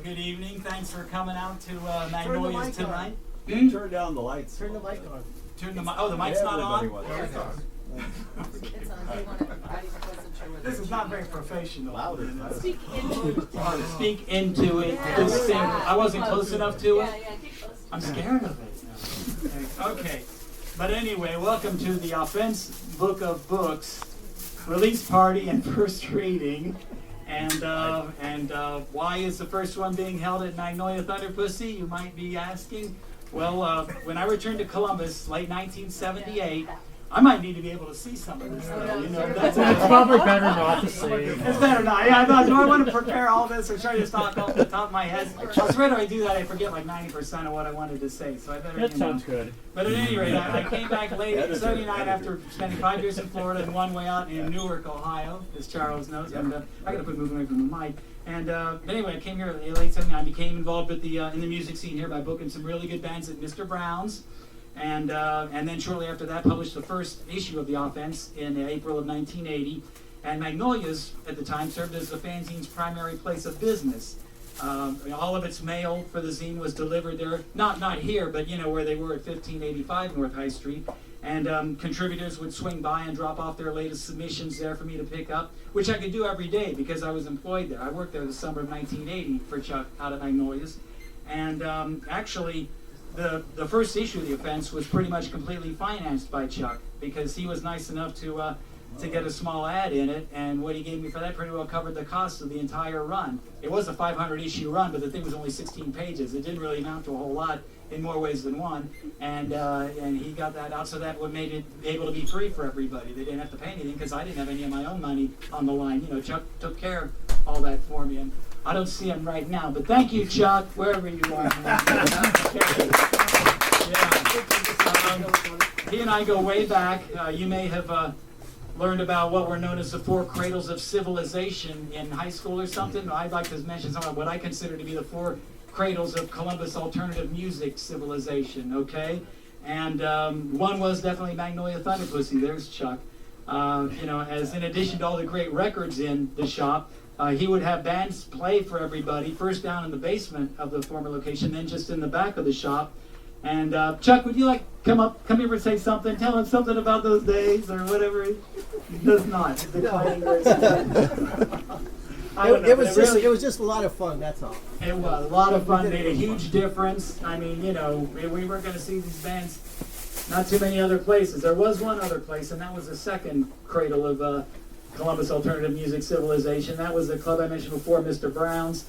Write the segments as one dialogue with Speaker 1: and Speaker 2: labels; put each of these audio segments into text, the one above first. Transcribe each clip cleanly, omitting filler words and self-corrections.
Speaker 1: Good evening. Thanks for coming out to Magnolia's tonight.
Speaker 2: Turn down the lights.
Speaker 3: Turn the mic on.
Speaker 1: Turn the mic. Oh, the mic's not on?
Speaker 3: It's on.
Speaker 4: It's on. I wasn't sure whether
Speaker 1: This is not very professional.
Speaker 2: Louder.
Speaker 4: Speak into it.
Speaker 1: Speak into it.
Speaker 4: Yeah.
Speaker 1: Just sing. I wasn't close enough to it.
Speaker 4: Yeah, get close.
Speaker 1: I'm scared of it. Okay. But anyway, welcome to the Offense Book of Books release party and first reading. And why is the first one being held at Magnolia Thunder Pussy, you might be asking? Well, when I returned to Columbus, late 1978, I might need to be able to see some of this stuff. You know,
Speaker 3: It's probably better not to see.
Speaker 1: It's better not. Yeah, I thought, do I want to prepare all this or should I just talk off the top of my head? I was afraid if I do that, I forget like 90% of what I wanted to say. So I better.
Speaker 3: That sounds good.
Speaker 1: But at any rate, I came back late in '79 after spending 5 years in Florida and one way out in Newark, Ohio, as Charles knows. And I got to quit moving away from the mic. And anyway, I came here in late '79. Became involved with the in the music scene here by booking some really good bands at Mr. Brown's. And then shortly after that, published the first issue of The Offense in April of 1980. And Magnolia's, at the time, served as the fanzine's primary place of business. All of its mail for the zine was delivered there, not here, but you know where they were at 1585 North High Street. And contributors would swing by and drop off their latest submissions there for me to pick up, which I could do every day because I was employed there. I worked there the summer of 1980 for Chuck out at Magnolia's. And actually, the first issue of The Offense was pretty much completely financed by Chuck because he was nice enough to get a small ad in it, and what he gave me for that pretty well covered the cost of the entire run. It was a 500 issue run, but the thing was only 16 pages. It didn't really amount to a whole lot in more ways than one, and he got that out, so that what made it able to be free for everybody. They didn't have to pay anything because I didn't have any of my own money on the line. You know, Chuck took care of all that for me, and I don't see him right now, but thank you, Chuck, wherever you are. He and I go way back. You may have learned about what were known as the 4 cradles of civilization in high school or something. I'd like to mention some of what I consider to be the 4 cradles of Columbus alternative music civilization, okay? And one was definitely Magnolia Thunder Pussy. There's Chuck. You know, as in addition to all the great records in the shop, he would have bands play for everybody, first down in the basement of the former location, then just in the back of the shop. And Chuck, would you like come here and say something? Tell him something about those days or whatever. He does not.
Speaker 3: It was just a lot of fun. That's all.
Speaker 1: It was a lot of fun. Made a huge difference. I mean, you know, we weren't going to see these bands not too many other places. There was one other place, and that was the second cradle of Columbus alternative music civilization. That was the club I mentioned before, Mr. Brown's.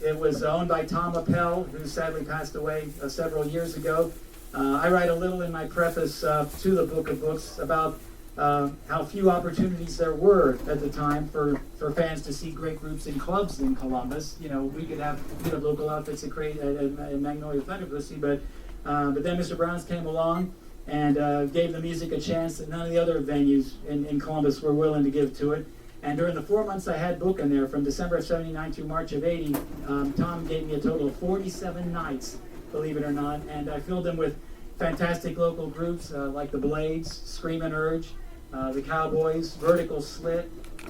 Speaker 1: It was owned by Tom Appel, who sadly passed away several years ago. I write a little in my preface to the Book of Books about how few opportunities there were at the time for fans to see great groups in clubs in Columbus. You know, we could have local outfits at Magnolia Thunder Pussy, but then Mr. Brown's came along and gave the music a chance that none of the other venues in Columbus were willing to give to it. And during the 4 months I had booking there, from December of '79 to March of '80, Tom gave me a total of 47 nights, believe it or not, and I filled them with fantastic local groups like the Blades, Screamin' Urge, the Cowboys, Vertical Slit,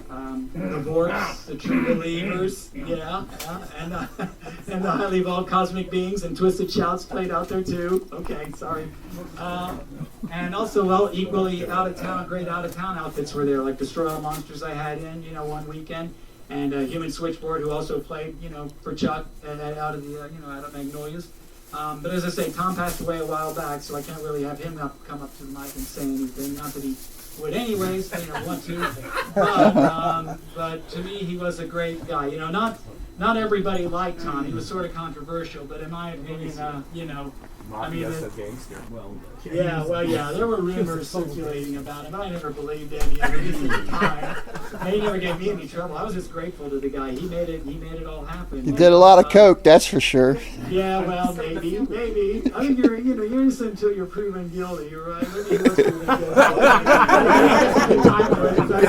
Speaker 1: the Vorts, the True Believers, and the Highly Evolved Cosmic Beings, and Twisted Shouts played out there too. Okay, sorry. And also, well, equally great out-of-town outfits were there, like Destroy All Monsters I had in, you know, one weekend, and Human Switchboard, who also played, you know, for Chuck out of Magnolia's. But as I say, Tom passed away a while back, so I can't really have him come up to the mic and say anything. Not that he would anyways, you know, want to. But to me, he was a great guy. You know, not everybody liked Tom. He was sort of controversial, but in my opinion, you know, I mean, there were rumors circulating about him, but I never believed any of it at the time. And he never gave me any trouble. I was just grateful to the guy. He made it all happen.
Speaker 5: You did a lot of coke, that's for sure.
Speaker 1: Yeah, well, maybe. I think you're innocent until you're proven guilty. You're right. Maybe he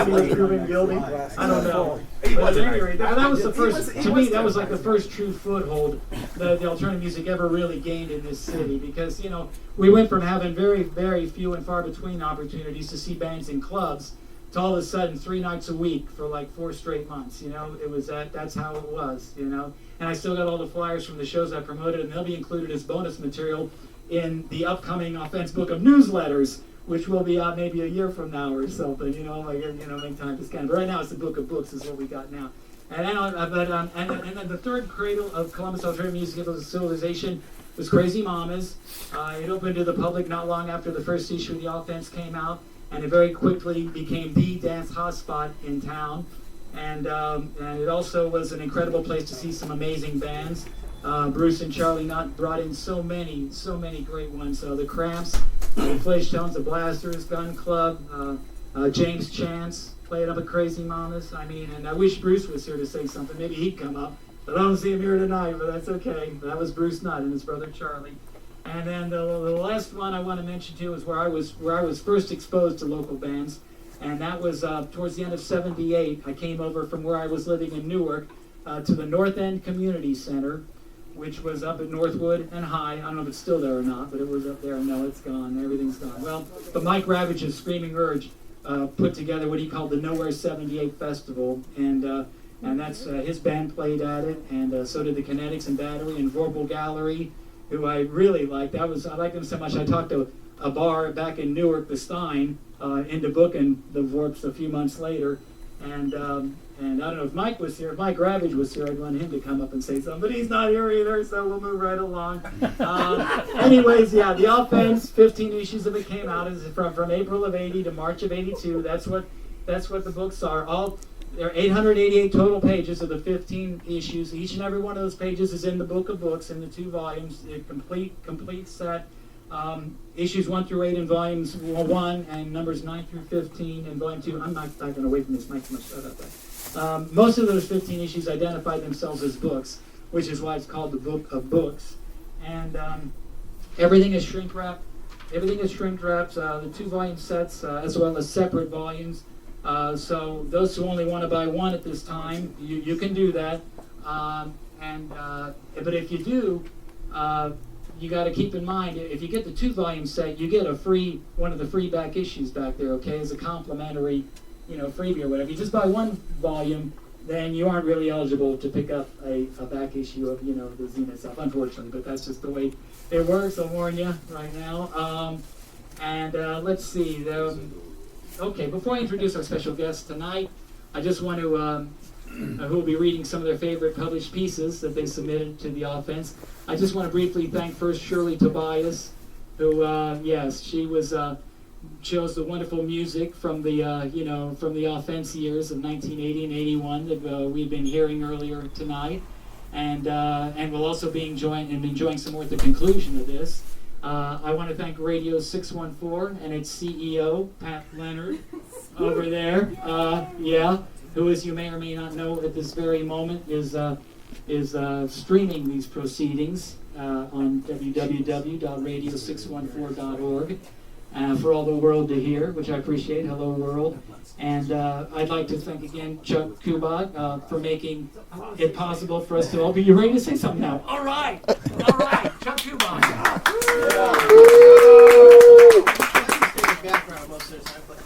Speaker 1: was proven guilty. I don't know. But at any rate, that was the first. To me, that was like the first true foothold that the alternative music ever really gained in this city, because you know we went from having very, very few and far between opportunities to see bands in clubs to all of a sudden 3 nights a week for like 4 straight months. You know, it was that's how it was. You know, and I still got all the flyers from the shows I promoted, and they'll be included as bonus material in the upcoming Offense book of newsletters, which will be out maybe a year from now or something. You know, like make time to scan. But right now it's the book of books is what we got now. And then the third cradle of Columbus alternative music civilization was Crazy Mamas. It opened to the public not long after the first issue of the Offense came out, and it very quickly became the dance hotspot in town. And it also was an incredible place to see some amazing bands. Bruce and Charlie Nutt brought in so many great ones. The Cramps, the Flash Tones, the Blasters, Gun Club, James Chance played up at Crazy Mamas. I mean, and I wish Bruce was here to say something. Maybe he'd come up. But I don't see him here tonight, but that's okay. That was Bruce Nutt and his brother Charlie. And then the last one I want to mention too is where I was first exposed to local bands, and that was towards the end of '78. I came over from where I was living in Newark to the North End Community Center, which was up at Northwood and High. I don't know if it's still there or not, but it was up there. No, it's gone. Everything's gone. Well, but Mike Ravage's Screaming Urge put together what he called the Nowhere '78 Festival, and that's his band played at it, and so did the Kinetics and Battery and Vorpal Gallery, who I really liked. I liked them so much. I talked to a bar back in Newark, the Stein, into booking the Vorps a few months later, and I don't know if Mike was here. If Mike Ravage was here, I'd want him to come up and say something, but he's not here either, so we'll move right along. Anyways, yeah, the Offense, 15 issues of it came out is from April of '80 to March of '82. That's what the books are. There are 888 total pages of the 15 issues. Each and every one of those pages is in the book of books in the 2 volumes, a complete set. Issues 1 through 8 in volumes 1 and numbers 9 through 15 in volume 2. I'm not backing away from this mic too much. Sorry about that. Most of those 15 issues identify themselves as books, which is why it's called the book of books. And everything is shrink wrapped. Everything is shrink wrapped. The 2 volume sets as well as separate volumes. So those who only want to buy one at this time, you can do that. But if you do, you got to keep in mind, if you get the 2 volume set, you get one of the free back issues back there, okay, as a complimentary, freebie or whatever. You just buy 1 volume, then you aren't really eligible to pick up a back issue of, the zine itself, unfortunately. But that's just the way it works. I'll warn you right now. Let's see. Okay, before I introduce our special guest tonight, I just want to, who will be reading some of their favorite published pieces that they submitted to the Offense. I just want to briefly thank first Shirley Tobias, who, she chose the wonderful music from the, from the Offense years of 1980 and 81 that we've been hearing earlier tonight, and we'll also be enjoying some more at the conclusion of this. I want to thank Radio 614 and its CEO, Pat Leonard, over there, who, as you may or may not know at this very moment, is streaming these proceedings on www.radio614.org for all the world to hear, which I appreciate. Hello, world. And I'd like to thank again Chuck Kubot for making it possible for us to all be. You ready to say something now? All right, Chuck Kubot.
Speaker 3: Background most of the time, but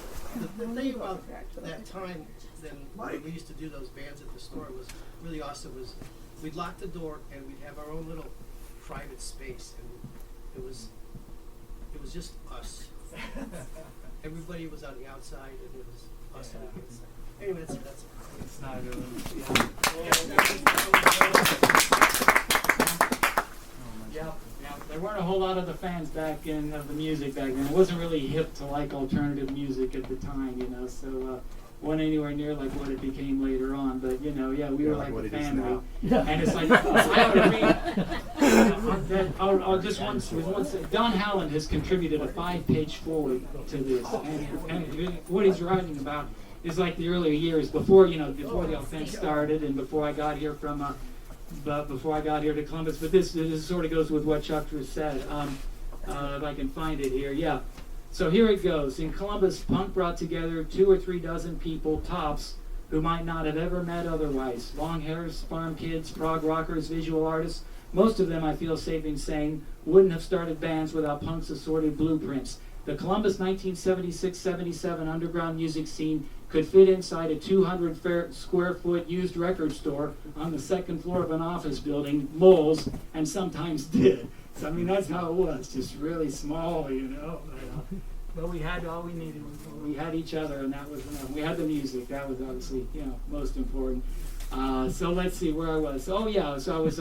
Speaker 3: the thing about that time when we used to do those bands at the store was really awesome. Was we'd lock the door and we'd have our own little private space, and it was just us. Everybody was on the outside, and it was us on the inside. Anyway, that's
Speaker 1: It's not There weren't a whole lot of the fans back in of the music back then. It wasn't really hip to like alternative music at the time, so wasn't anywhere near like what it became later on. But we were like a family. And it's like I would read. I'll just once Don Howland has contributed a 5-page foreword to this, and what he's writing about is like the earlier years before the Offense started and before I got here to Columbus. But this sort of goes with what Chuck just said. If I can find it here, yeah. So here it goes. In Columbus, punk brought together 2 or 3 dozen people, tops, who might not have ever met otherwise. Long hairs, farm kids, prog rockers, visual artists. Most of them, I feel safe in saying, wouldn't have started bands without punk's assorted blueprints. The Columbus 1976-77 underground music scene could fit inside a 200 square foot used record store on the second floor of an office building, moles, and sometimes did. So I mean, that's how it was, just really small, you know. But we had all we needed. We had each other, and that was enough. We had the music. That was obviously, you know, most important. So let's see where I was. Oh yeah, so I was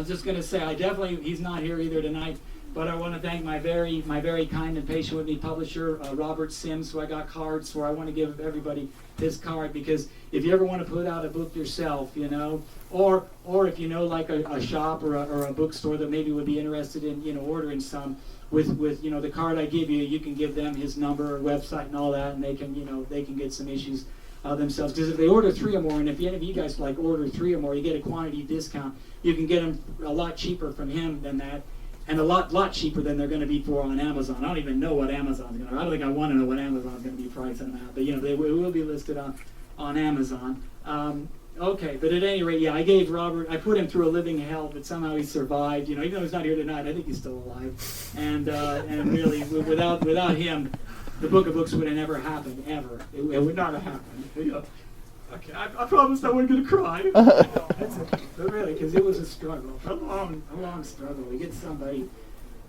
Speaker 1: just gonna say, he's not here either tonight. But I want to thank my very kind and patient with me publisher, Robert Sims, who I got cards for. I want to give everybody his card, because if you ever want to put out a book yourself, you know, or if you know like a shop or a bookstore that maybe would be interested in, you know, ordering some, with you know, the card I give you, you can give them his number or website and all that, and they can, you know, they can get some issues themselves. Because if they order 3 or more, and if any of you guys like order 3 or more, you get a quantity discount. You can get them a lot cheaper from him than that. And a lot cheaper than they're going to be for on Amazon. I don't even know what Amazon's going to. I don't think I want to know what Amazon's going to be pricing them at. But you know, they will be listed on Amazon. Okay, but at any rate, yeah, I gave Robert. I put him through a living hell, but somehow he survived. You know, even though he's not here tonight, I think he's still alive. And really, without him, the Book of Books would have never happened ever. It would not have happened. You know. Okay, I promised I wasn't going to cry. That's it. But really, because it was a struggle, a long struggle to get somebody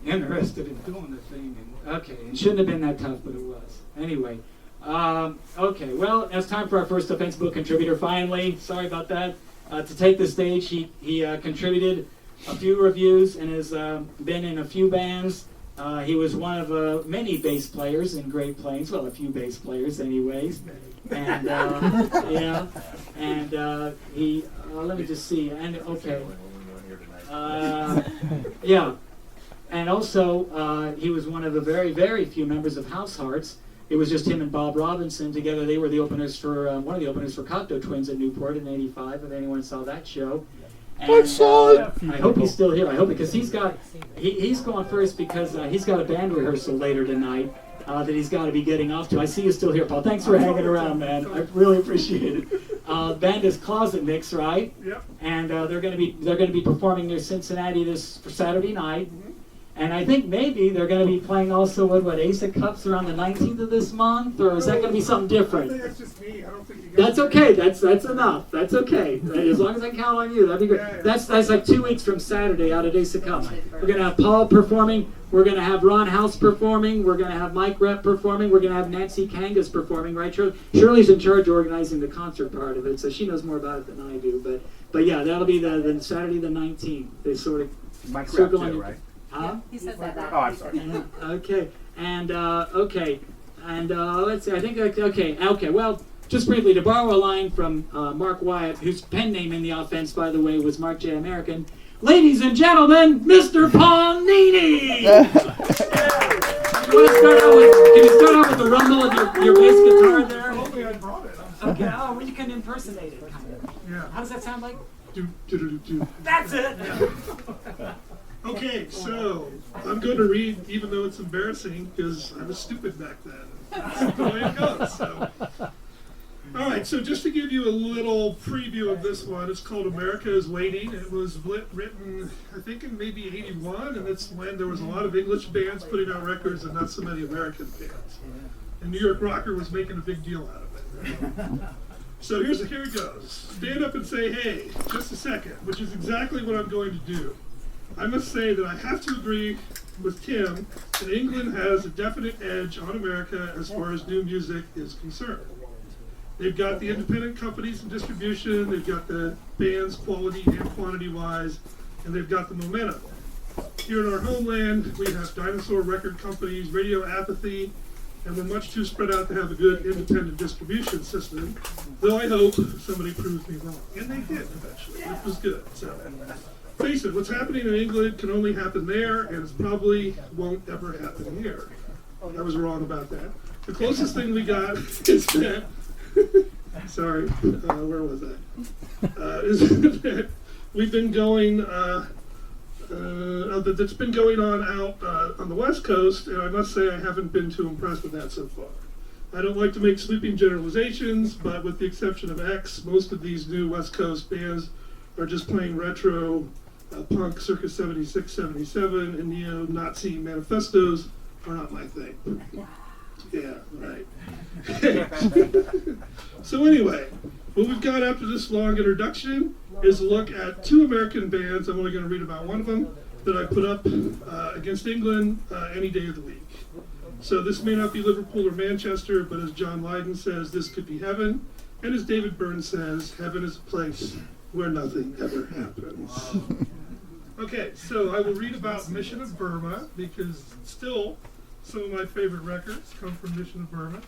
Speaker 1: interested in doing the thing. And, okay, it shouldn't have been that tough, but it was. Anyway, okay, well, it's time for our first Offense Book contributor, finally. Sorry about that. To take the stage, he contributed a few reviews and has been in a few bands. He was one of many bass players in Great Plains. Well, a few bass players anyways. And yeah, and he let me just see. And okay, yeah, and also he was one of the very few members of House Hearts. It was just him and Bob Robinson together. They were the openers for one of the openers for Cocteau Twins at Newport in '85. If anyone saw that show. And, I hope he's still here. I hope, because he's going first, because he's got a band rehearsal later tonight that he's got to be getting off to. I see you still here, Paul. Thanks for hanging around, man. I really appreciate it. Band is Closet Mix, right? Yep. And they're going to be performing near Cincinnati this for Saturday night. Mm-hmm. And I think maybe they're going to be playing also what Ace of Cups around the 19th of this month, or is that going to be something different? I think that's just me. I don't think you guys. That's okay. That's enough. That's okay. As long as I count on you, that'd be great. Yeah. That's like 2 weeks from Saturday out at Ace of Cups. We're going to have Paul performing. We're going to have Ron House performing. We're going to have Mike Rep performing. We're going to have Nancy Kangas performing. Right, Shirley? Shirley's in charge of organizing the concert part of it, so she knows more about it than I do. But yeah, that'll be the Saturday the 19th. They sort of
Speaker 2: Mike Rep too, right?
Speaker 1: Huh?
Speaker 4: He says that.
Speaker 2: Oh, I'm sorry.
Speaker 1: Okay, and let's see. I think okay. Well, just briefly to borrow a line from Mark Wyatt, whose pen name in the offense, by the way, was Mark J. American. Ladies and gentlemen, Mr. Paul Nini. Can you start out with the rumble of your bass guitar there?
Speaker 6: Hopefully I brought it.
Speaker 1: Okay. Oh, well, you can impersonate it, kind of.
Speaker 6: Yeah.
Speaker 1: How does that sound like?
Speaker 6: Do.
Speaker 1: That's it.
Speaker 6: Okay, so I'm going to read, even though it's embarrassing, because I was stupid back then. That's the way it goes. So. All right, so just to give you a little preview of this one, it's called America is Waiting. It was written, I think, in maybe '81, and it's when there was a lot of English bands putting out records and not so many American bands. And New York Rocker was making a big deal out of it. So here it goes. Stand up and say, hey, just a second, which is exactly what I'm going to do. I must say that I have to agree with Tim that England has a definite edge on America as far as new music is concerned. They've got the independent companies and distribution, they've got the bands quality and quantity wise, and they've got the momentum. Here in our homeland, we have dinosaur record companies, radio apathy, and we're much too spread out to have a good independent distribution system, though I hope somebody proves me wrong. And they did eventually, which was good. So, face it, what's happening in England can only happen there, and it probably won't ever happen here. I was wrong about that. The closest thing we got is that, sorry, where was that? Is that we've been going, that's been going on out on the West Coast, and I must say I haven't been too impressed with that so far. I don't like to make sweeping generalizations, but with the exception of X, most of these new West Coast bands are just playing retro punk circa 76, 77, and neo-Nazi manifestos are not my thing. Yeah, right. So anyway, what we've got after this long introduction is a look at two American bands. I'm only going to read about one of them that I put up against England any day of the week. So this may not be Liverpool or Manchester, but as John Lydon says, this could be heaven. And as David Byrne says, heaven is a place where nothing ever happens. Okay, so I will read about Mission of Burma because still some of my favorite records come from Mission of Burma.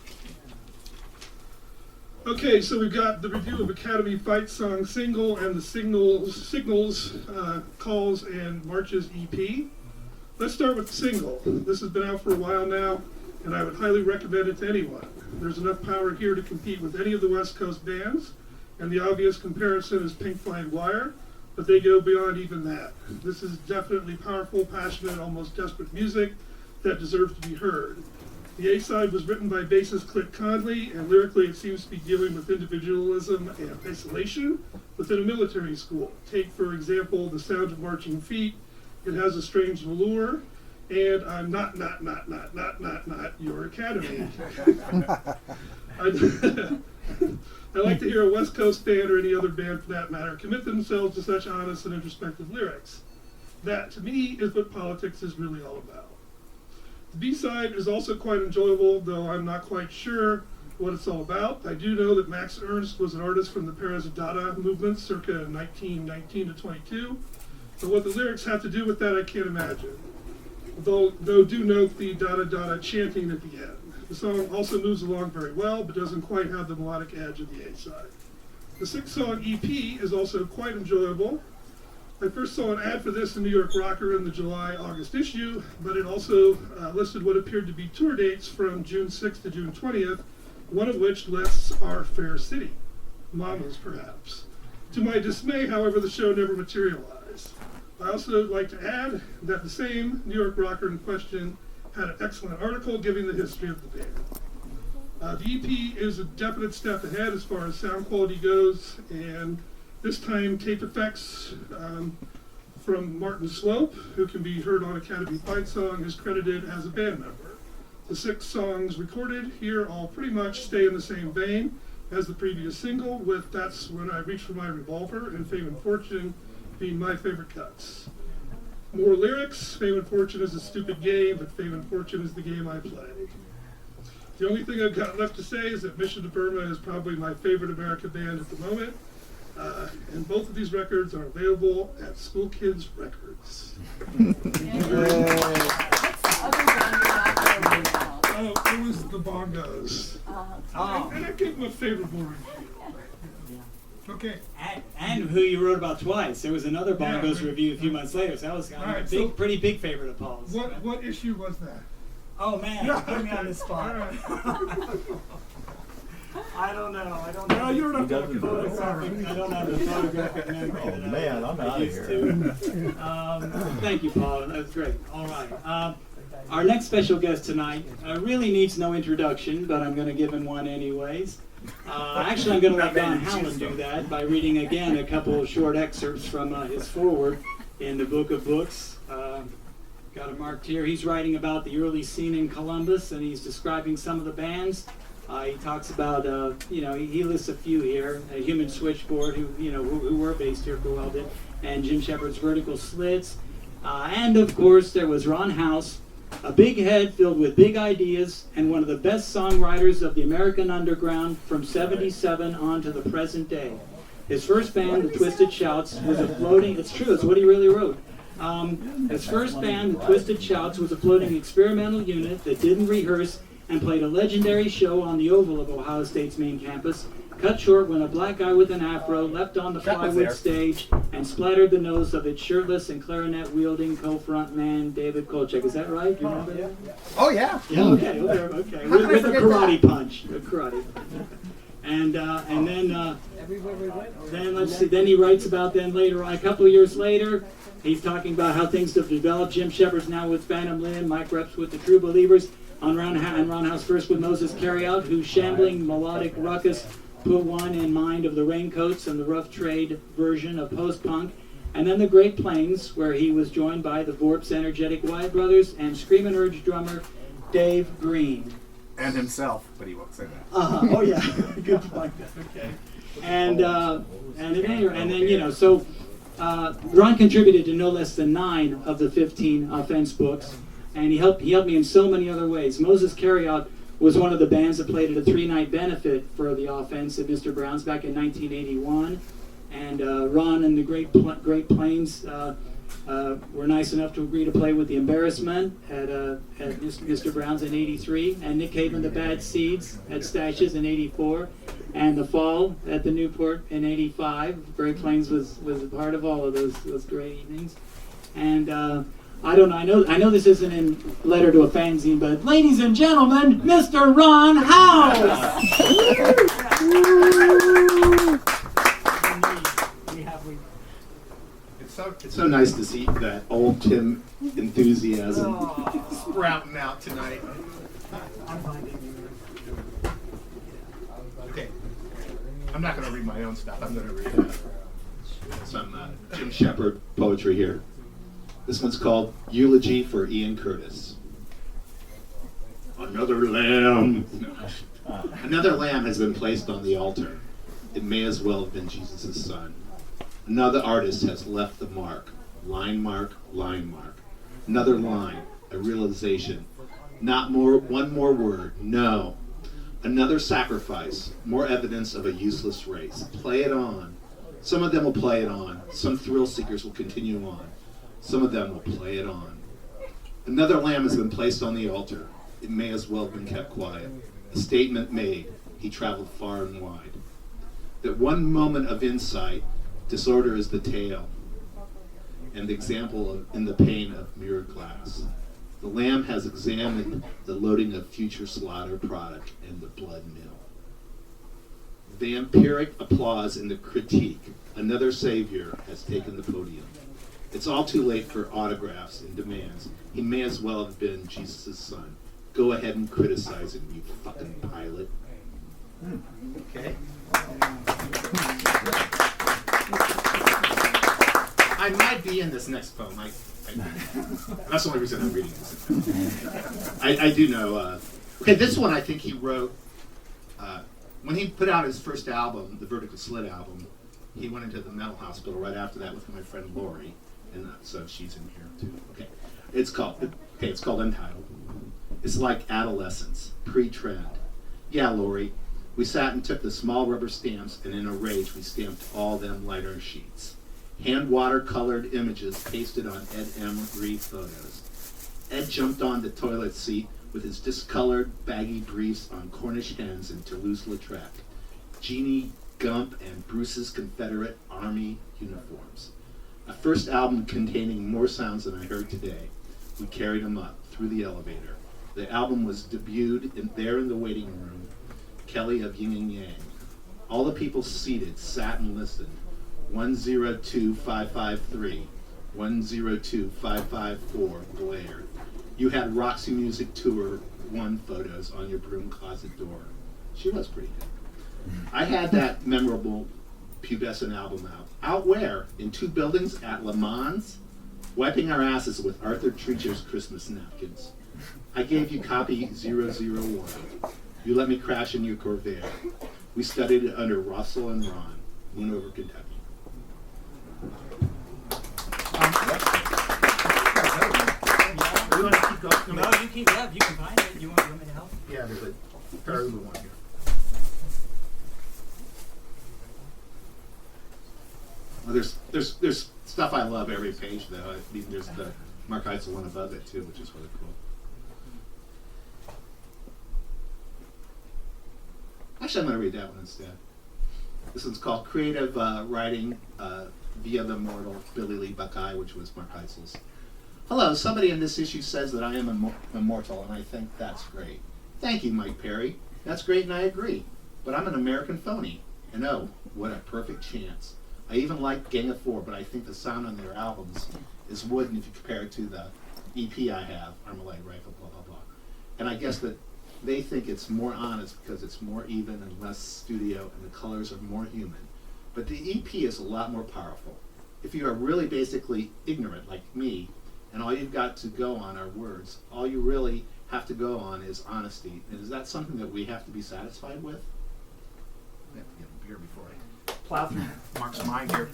Speaker 6: Okay, so we've got the review of Academy Fight Song Single and the Signals, Calls, and Marches EP. Let's start with the single. This has been out for a while now, and I would highly recommend it to anyone. There's enough power here to compete with any of the West Coast bands, and the obvious comparison is Pink Floyd Wire, but they go beyond even that. This is definitely powerful, passionate, almost desperate music that deserves to be heard. The A-side was written by bassist Clint Conley, and lyrically it seems to be dealing with individualism and isolation within a military school. Take, for example, The Sound of Marching Feet. It has a strange allure, and I'm not your academy. I like to hear a West Coast band, or any other band for that matter, commit themselves to such honest and introspective lyrics. That, to me, is what politics is really all about. The B-side is also quite enjoyable, though I'm not quite sure what it's all about. I do know that Max Ernst was an artist from the Paris Dada movement circa 1919 to 22, but what the lyrics have to do with that I can't imagine. Though do note the Dada Dada chanting at the end. The song also moves along very well, but doesn't quite have the melodic edge of the A-side. The 6-song EP is also quite enjoyable. I first saw an ad for this in New York Rocker in the July-August issue, but it also listed what appeared to be tour dates from June 6th to June 20th, one of which lists our fair city, Mama's perhaps. To my dismay, however, the show never materialized. I also like to add that the same New York Rocker in question had an excellent article giving the history of the band. The EP is a definite step ahead as far as sound quality goes, and this time tape effects from Martin Slope, who can be heard on Academy Fight Song, is credited as a band member. The 6 songs recorded here all pretty much stay in the same vein as the previous single, with That's When I Reach for My Revolver and Fame and Fortune being my favorite cuts. More lyrics, Fame and Fortune is a stupid game, but Fame and Fortune is the game I play. The only thing I've got left to say is that Mission to Burma is probably my favorite American band at the moment, and both of these records are available at School Kids Records.
Speaker 4: What's the other one you're not really about?
Speaker 6: Oh, it was the Bongos. And I gave them a favorable review. Okay.
Speaker 1: And who you wrote about twice. There was another Bongos
Speaker 6: Yeah,
Speaker 1: review a few months later, so that was
Speaker 6: Right,
Speaker 1: a
Speaker 6: so-
Speaker 1: pretty big favorite of Paul's.
Speaker 6: What issue was that?
Speaker 1: Oh man, put me on the spot. I don't know.
Speaker 6: No, you don't have to look at
Speaker 1: I don't have the photographic memory.
Speaker 2: Oh,
Speaker 1: that
Speaker 2: man, I'm
Speaker 1: I
Speaker 2: outta
Speaker 1: used
Speaker 2: here.
Speaker 1: to. Thank you, Paul. That was great. All right. Our next special guest tonight really needs no introduction, but I'm going to give him one anyways. Actually, I'm going to let Don Howland do that by reading again a couple of short excerpts from his foreword in the Book of Books. Got it marked here. He's writing about the early scene in Columbus, and he's describing some of the bands. He talks about, he lists a few here. Human Switchboard, who were based here for a while, and Jim Shepard's Vertical Slits. And of course, there was Ron House, a big head filled with big ideas, and one of the best songwriters of the American underground from '77 on to the present day. His first band, the Twisted Shouts, was a floating, it's true, it's what he really wrote. His first band, the Twisted Shouts, was a floating experimental unit that didn't rehearse and played a legendary show on the oval of Ohio State's main campus, cut short when a black guy with an afro leapt on the plywood stage and splattered the nose of its shirtless and clarinet-wielding co-front man, David Kolchak. Is that right? Do you remember that?
Speaker 2: Oh, yeah.
Speaker 1: Yeah, okay. With a karate punch. A karate punch. And then let's see. Then he writes about later on, a couple of years later, he's talking about how things have developed. Jim Shepard's now with Phantom Limb, Mike Reps with the True Believers, and Roundhouse first with Moses Carryout, whose shambling melodic ruckus put one in mind of the Raincoats and the Rough Trade version of post-punk. And then the Great Plains, where he was joined by the Vorp's energetic Wyatt Brothers and Screamin' Urge drummer Dave Green.
Speaker 2: And himself, but he won't say that.
Speaker 1: Oh yeah, good point. Okay. And then so Ron contributed to no less than 9 of the 15 offense books, and he helped me in so many other ways. Moses Carryout was one of the bands that played at a 3-night benefit for the offense at Mr. Brown's back in 1981, and Ron and the Great Plains were nice enough to agree to play with the Embarrassment at Mr. Brown's in '83, and Nick Cave and the Bad Seeds at Stashes in '84, and The Fall at the Newport in '85. Great Plains was a part of all of those great evenings. And I don't know. I know this isn't in letter to a fanzine, but ladies and gentlemen, Mr. Ron House.
Speaker 2: It's so nice to see that old Tim enthusiasm sprouting out tonight. Okay, I'm not going to read my own stuff. I'm going to read some Jim Shepard poetry here. This one's called Eulogy for Ian Curtis. Another lamb has been placed on the altar. It may as well have been Jesus' son. Another artist has left the mark. Line mark, line mark. Another line, a realization. Not more, one more word, no. Another sacrifice, more evidence of a useless race. Play it on. Some of them will play it on. Some thrill seekers will continue on. Some of them will play it on. Another lamb has been placed on the altar. It may as well have been kept quiet. A statement made. He traveled far and wide. That one moment of insight, disorder is the tale, and the example in the pane of mirrored glass. The lamb has examined the loading of future slaughter product in the blood mill. Vampiric applause in the critique. Another savior has taken the podium. It's all too late for autographs and demands. He may as well have been Jesus' son. Go ahead and criticize him, you fucking pilot. Okay. I might be in this next poem. That's the only reason I'm reading this. I do know. Okay, this one I think he wrote when he put out his first album, the Vertical Slit album. He went into the mental hospital right after that with my friend Lori, and so she's in here too. Okay, it's called Untitled. It's like adolescence, pre-trend. Yeah, Lori, we sat and took the small rubber stamps, and in a rage we stamped all them lighter sheets. Hand watercolored images pasted on Ed Emery photos. Ed jumped on the toilet seat with his discolored baggy briefs on Cornish hens and Toulouse-Lautrec, Jeannie Gump and Bruce's Confederate Army uniforms. A first album containing more sounds than I heard today. We carried them up through the elevator. The album was debuted there in the waiting room, Kelly of Yin and Yang. All the people seated sat and listened. 102553, 102554 Blair. You had Roxy Music Tour 1 photos on your broom closet door. She was pretty good. I had that memorable pubescent album out. Out where? In 2 buildings at Le Mans? Wiping our asses with Arthur Treacher's Christmas napkins. I gave you copy 001. You let me crash in your Corvair. We studied it under Russell and Ron, Moon over Kentucky. You want to keep going?
Speaker 1: No, you keep. Yeah, you can find it. You want me to help?
Speaker 2: Yeah, there's a parallel one here. Well, there's stuff I love every page though. I mean, there's the Mark Heitzel one above it too, which is really cool. Actually, I'm going to read that one instead. This one's called Creative Writing via the Mortal, Billy Lee Buckeye, which was Mark Heitzel's. Hello, somebody in this issue says that I am immortal, and I think that's great. Thank you, Mike Perry. That's great, and I agree. But I'm an American phony, and oh, what a perfect chance. I even like Gang of Four, but I think the sound on their albums is wooden if you compare it to the EP I have, Armalite Rifle, blah, blah, blah. And I guess that they think it's more honest because it's more even and less studio, and the colors are more human. But the EP is a lot more powerful. If you are really basically ignorant like me, and all you've got to go on are words, all you really have to go on is honesty. And is that something that we have to be satisfied with? I have to get a beer before I plow through Mark's mind here.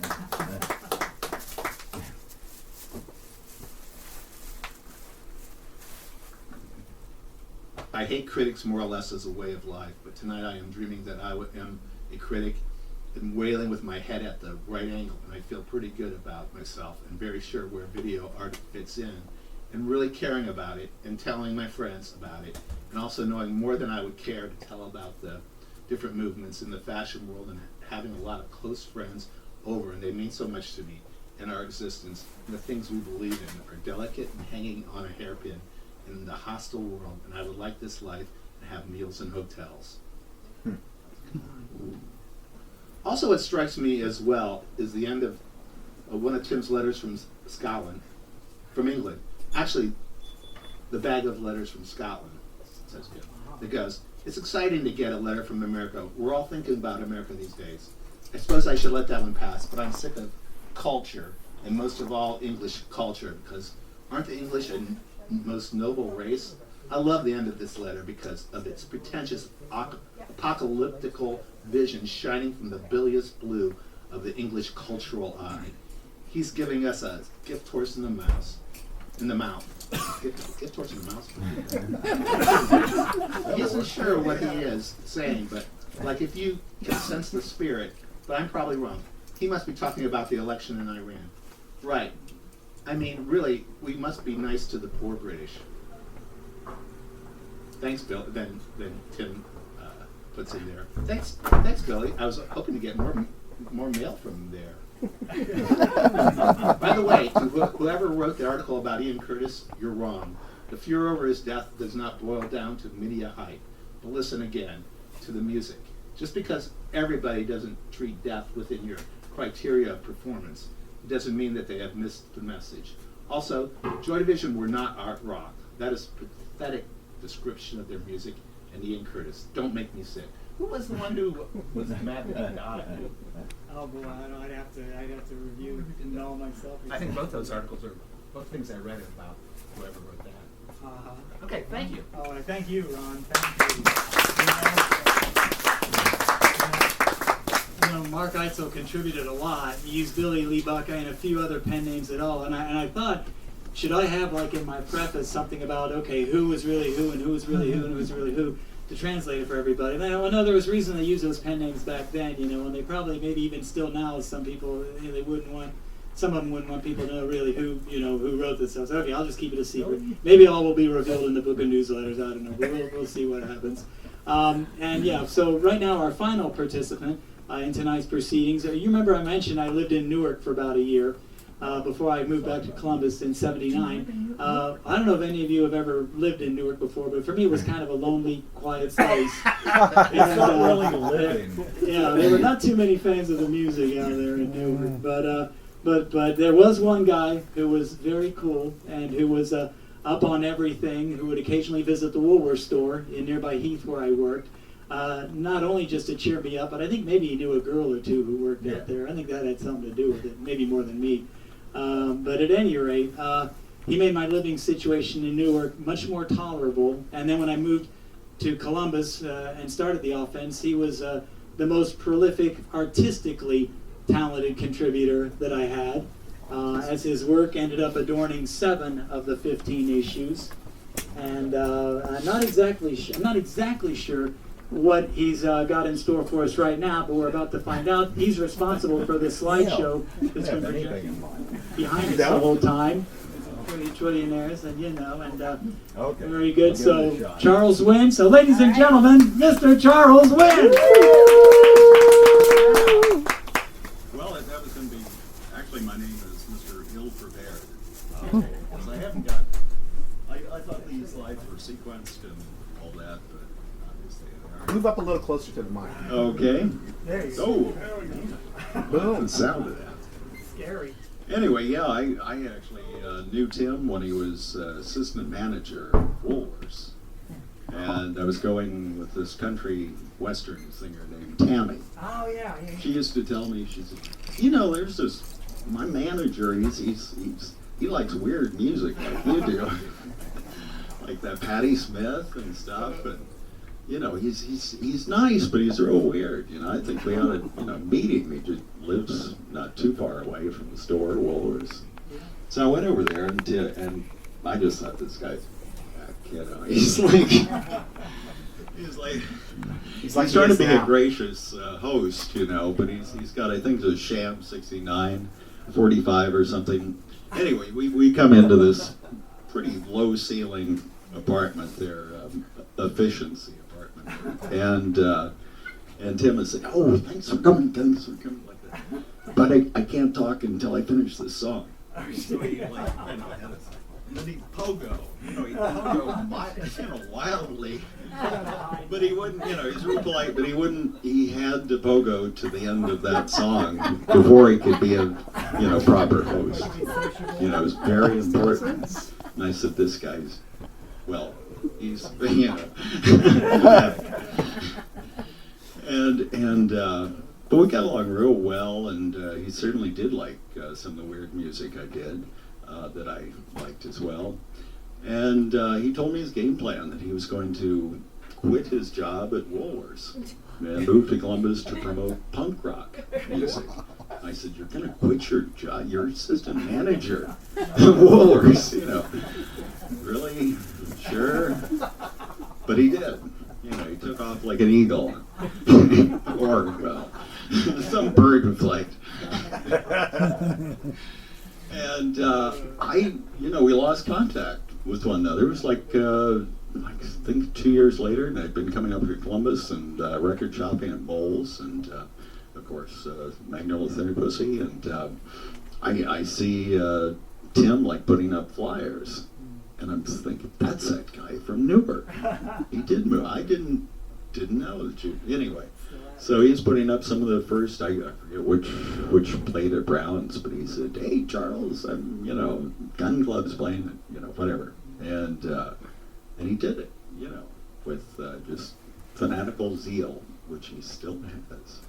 Speaker 2: I hate critics more or less as a way of life, but tonight I am dreaming that I am a critic and wailing with my head at the right angle, and I feel pretty good about myself and very sure where video art fits in, and really caring about it and telling my friends about it, and also knowing more than I would care to tell about the different movements in the fashion world, and having a lot of close friends over, and they mean so much to me and our existence, and the things we believe in are delicate and hanging on a hairpin in the hostile world, and I would like this life and have meals in hotels. Also, what strikes me as well is the end of one of Tim's letters from Scotland, from England. Actually, the bag of letters from Scotland, says Jim. It goes, it's exciting to get a letter from America. We're all thinking about America these days. I suppose I should let that one pass, but I'm sick of culture, and most of all English culture, because aren't the English a most noble race? I love the end of this letter because of its pretentious apocalyptical vision shining from the bilious blue of the English cultural eye. He's giving us a gift horse in the mouth. Gift horse in the mouth? He isn't sure what he is saying, but like if you can sense the spirit, but I'm probably wrong. He must be talking about the election in Iran. Right. I mean, really, we must be nice to the poor British. Thanks, Bill. Then Tim puts in there. Thanks, Billy. I was hoping to get more mail from there. By the way, to whoever wrote the article about Ian Curtis, you're wrong. The furor over his death does not boil down to media hype. But listen again to the music. Just because everybody doesn't treat death within your criteria of performance, it doesn't mean that they have missed the message. Also, Joy Division were not art rock. That is pathetic description of their music and Ian Curtis. Don't make me sick. Who was the one who was mad that he died?
Speaker 1: Oh boy, I'd have to review and know myself.
Speaker 2: I think both those articles are both things I read about whoever wrote that. Okay, thank you.
Speaker 1: Oh, and thank you, Ron. Thank you. You know, Mark Eitzel contributed a lot. He used Billy Lee Buckeye and a few other pen names at all, and I thought, should I have like in my preface something about who was really who and who was really who and who was really who, to translate it for everybody. And I know there was reason they used those pen names back then, and they probably, maybe even still now, some people, they wouldn't want, some of them wouldn't want people to know really who wrote this stuff. So, okay, I'll just keep it a secret. Maybe all will be revealed in the book of newsletters, I don't know, but we'll see what happens. And yeah, so right now our final participant in tonight's proceedings, you remember I mentioned I lived in Newark for about a year. Before I moved back to Columbus in '79. I don't know if any of you have ever lived in Newark before, but for me it was kind of a lonely, quiet place.
Speaker 7: It's not really living.
Speaker 1: Yeah, there were not too many fans of the music out there in Newark, but there was one guy who was very cool and who was up on everything, who would occasionally visit the Woolworth store in nearby Heath where I worked. Not only just to cheer me up, but I think maybe he knew a girl or two who worked out there. I think that had something to do with it, maybe more than me. But at any rate, he made my living situation in Newark much more tolerable. And then when I moved to Columbus and started the offense, he was the most prolific, artistically talented contributor that I had, as his work ended up adorning 7 of the 15 issues. And I'm not exactly sure what he's got in store for us right now, but we're about to find out. He's responsible for the slideshow that's been projected behind us the whole time. Trillionaires, and
Speaker 7: Okay.
Speaker 1: very good.
Speaker 7: I'll give it a
Speaker 1: So
Speaker 7: shot.
Speaker 1: Charles Wynn. So ladies and gentlemen, Mr. Charles Wynn.
Speaker 8: Well, that was going to be, actually my name is Mr. Il Prepared. Because I haven't got, I thought these slides were sequenced and all that, but obviously they aren't.
Speaker 2: Move up a little closer to the mic.
Speaker 8: Okay.
Speaker 1: There you go.
Speaker 8: Oh,
Speaker 2: Boom.
Speaker 8: the sound of that.
Speaker 1: Scary.
Speaker 8: Anyway, yeah, I actually knew Tim when he was assistant manager at Woolworths. And I was going with this country western singer named Tammy.
Speaker 1: Oh yeah.
Speaker 8: She used to tell me, she said, there's this, my manager, he likes weird music like you do. like that Patti Smith and stuff, and you know, he's nice, but he's real weird. You know, I think we ought to, you know, meet him. He just lives not too far away from the store, Woolworths. So I went over there and I just thought this guy's, you know, he's trying to be a gracious host, you know, but he's got, I think, a sham 69, 45 or something. Anyway, we come into this pretty low ceiling apartment there, efficiency apartment, and Tim has said, "Oh, thanks for coming, like that." But I can't talk until I finish this song. So he, like, you know, and then he pogo, you know, wildly, but he wouldn't, you know, he's real polite, but he had to pogo to the end of that song before he could be a, you know, proper host. You know, it was very important. And I said, this guy's, well, he's, you know, but we got along real well, and he certainly did like some of the weird music I did. That I liked as well. And he told me his game plan, that he was going to quit his job at Woolworths and move to Columbus to promote punk rock music. I said, "You're going to quit your job? You're assistant manager at Woolworths, you know. Really? Sure?" But he did. You know, he took off like an eagle. Or, well, some bird with flight. And you know, we lost contact with one another. It was like, I think 2 years later, and I'd been coming up here to Columbus and record shopping at Bowles, and of course, Magnolia Thinner Pussy, and I see Tim like putting up flyers, and I'm just thinking, that's that guy from Newark. He did move. I didn't know that you. Anyway. So he's putting up some of the first, I forget which played at Brown's, but he said, "Hey, Charles, I'm, you know, Gun Club's playing, you know, whatever." And he did it, you know, with just fanatical zeal, which he still has.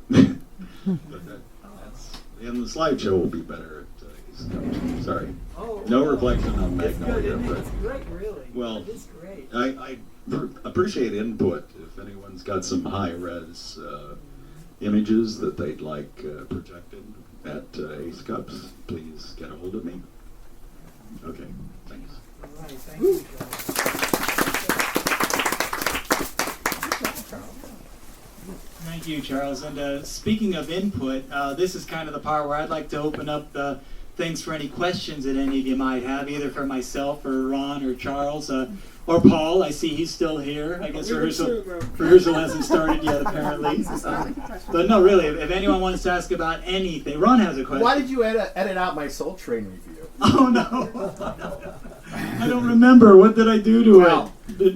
Speaker 8: But that's, and the slideshow will be better at sorry. No reflection on Magnolia, but
Speaker 1: It's great, really.
Speaker 8: Well,
Speaker 1: It's great.
Speaker 8: I appreciate input. If anyone's got some high-res images that they'd like projected at Ace Cups, please get a hold of me. Okay, thanks.
Speaker 1: All right, thank you, Thank you, Charles. And speaking of input, this is kind of the part where I'd like to open up the things for any questions that any of you might have, either for myself or Ron or Charles. Or Paul, I see he's still here. I guess rehearsal hasn't started yet, apparently. But no, really, if anyone wants to ask about anything, Ron has a question.
Speaker 9: Why did you edit out my Soul Train review?
Speaker 1: Oh no, I don't remember. What did I do to it?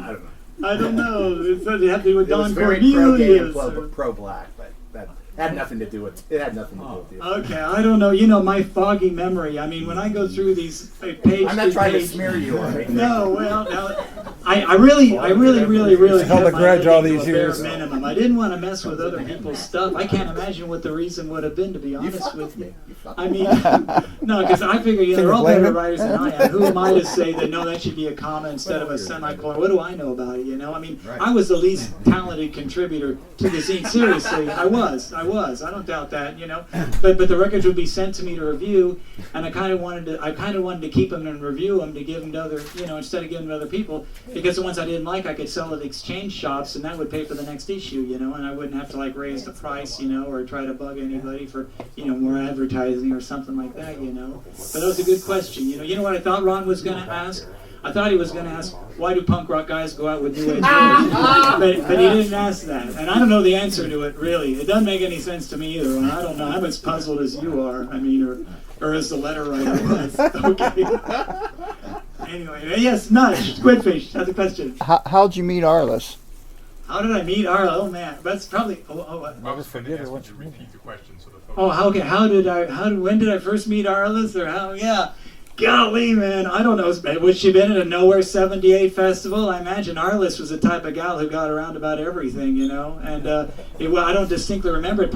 Speaker 9: I don't know.
Speaker 1: It had to do with
Speaker 9: It was
Speaker 1: Don
Speaker 9: very pro-gay and
Speaker 1: Cornelius.
Speaker 9: pro-black, but that had nothing to do with it. Had nothing to do with it.
Speaker 1: Okay, I don't know. You know, my foggy memory. I mean, when I go through these page
Speaker 9: I'm not trying to smear you or anything.
Speaker 1: No, well, no, I really
Speaker 7: held a
Speaker 1: kept my
Speaker 7: grudge all
Speaker 1: living
Speaker 7: these
Speaker 1: to a bare
Speaker 7: years.
Speaker 1: minimum. I didn't want to mess with other people's stuff. I can't imagine what the reason would have been, to be honest with you. I mean, no, because I figure, you know, they're all better writers than I am. Who am I to say that, no, that should be a comma instead of a semicolon? What do I know about it, you know? I mean, I was the least talented contributor to the zine. Seriously, I was. I don't doubt that, you know. But the records would be sent to me to review, and I kind of wanted to keep them and review them to give them to other, you know, instead of giving them to other people, because the ones I didn't like, I could sell at exchange shops, and that would pay for the next issue, you know, and I wouldn't have to like raise the price, you know, or try to bug anybody for, you know, more advertising or something like that, you know. But that was a good question, you know. You know what I thought Ron was going to ask? I thought he was going to ask, why do punk rock guys go out with new age girls? But he didn't ask that, and I don't know the answer to it, really. It doesn't make any sense to me either, and I don't know. I'm as puzzled as you are, I mean, or as the letter writer was. Okay. Anyway, yes, Nudge, Squidfish, has a question.
Speaker 5: How'd you meet Arliss?
Speaker 1: How did I meet Arlo? Oh man, that's probably.
Speaker 7: I was forgetting what you
Speaker 8: repeat the question so the folks.
Speaker 1: Oh, okay. When did I first meet Arliss? Or how? Yeah. Golly, man, I don't know. Would she been at a Nowhere 78 festival? I imagine Arliss was the type of gal who got around about everything, you know. And I don't distinctly remember it.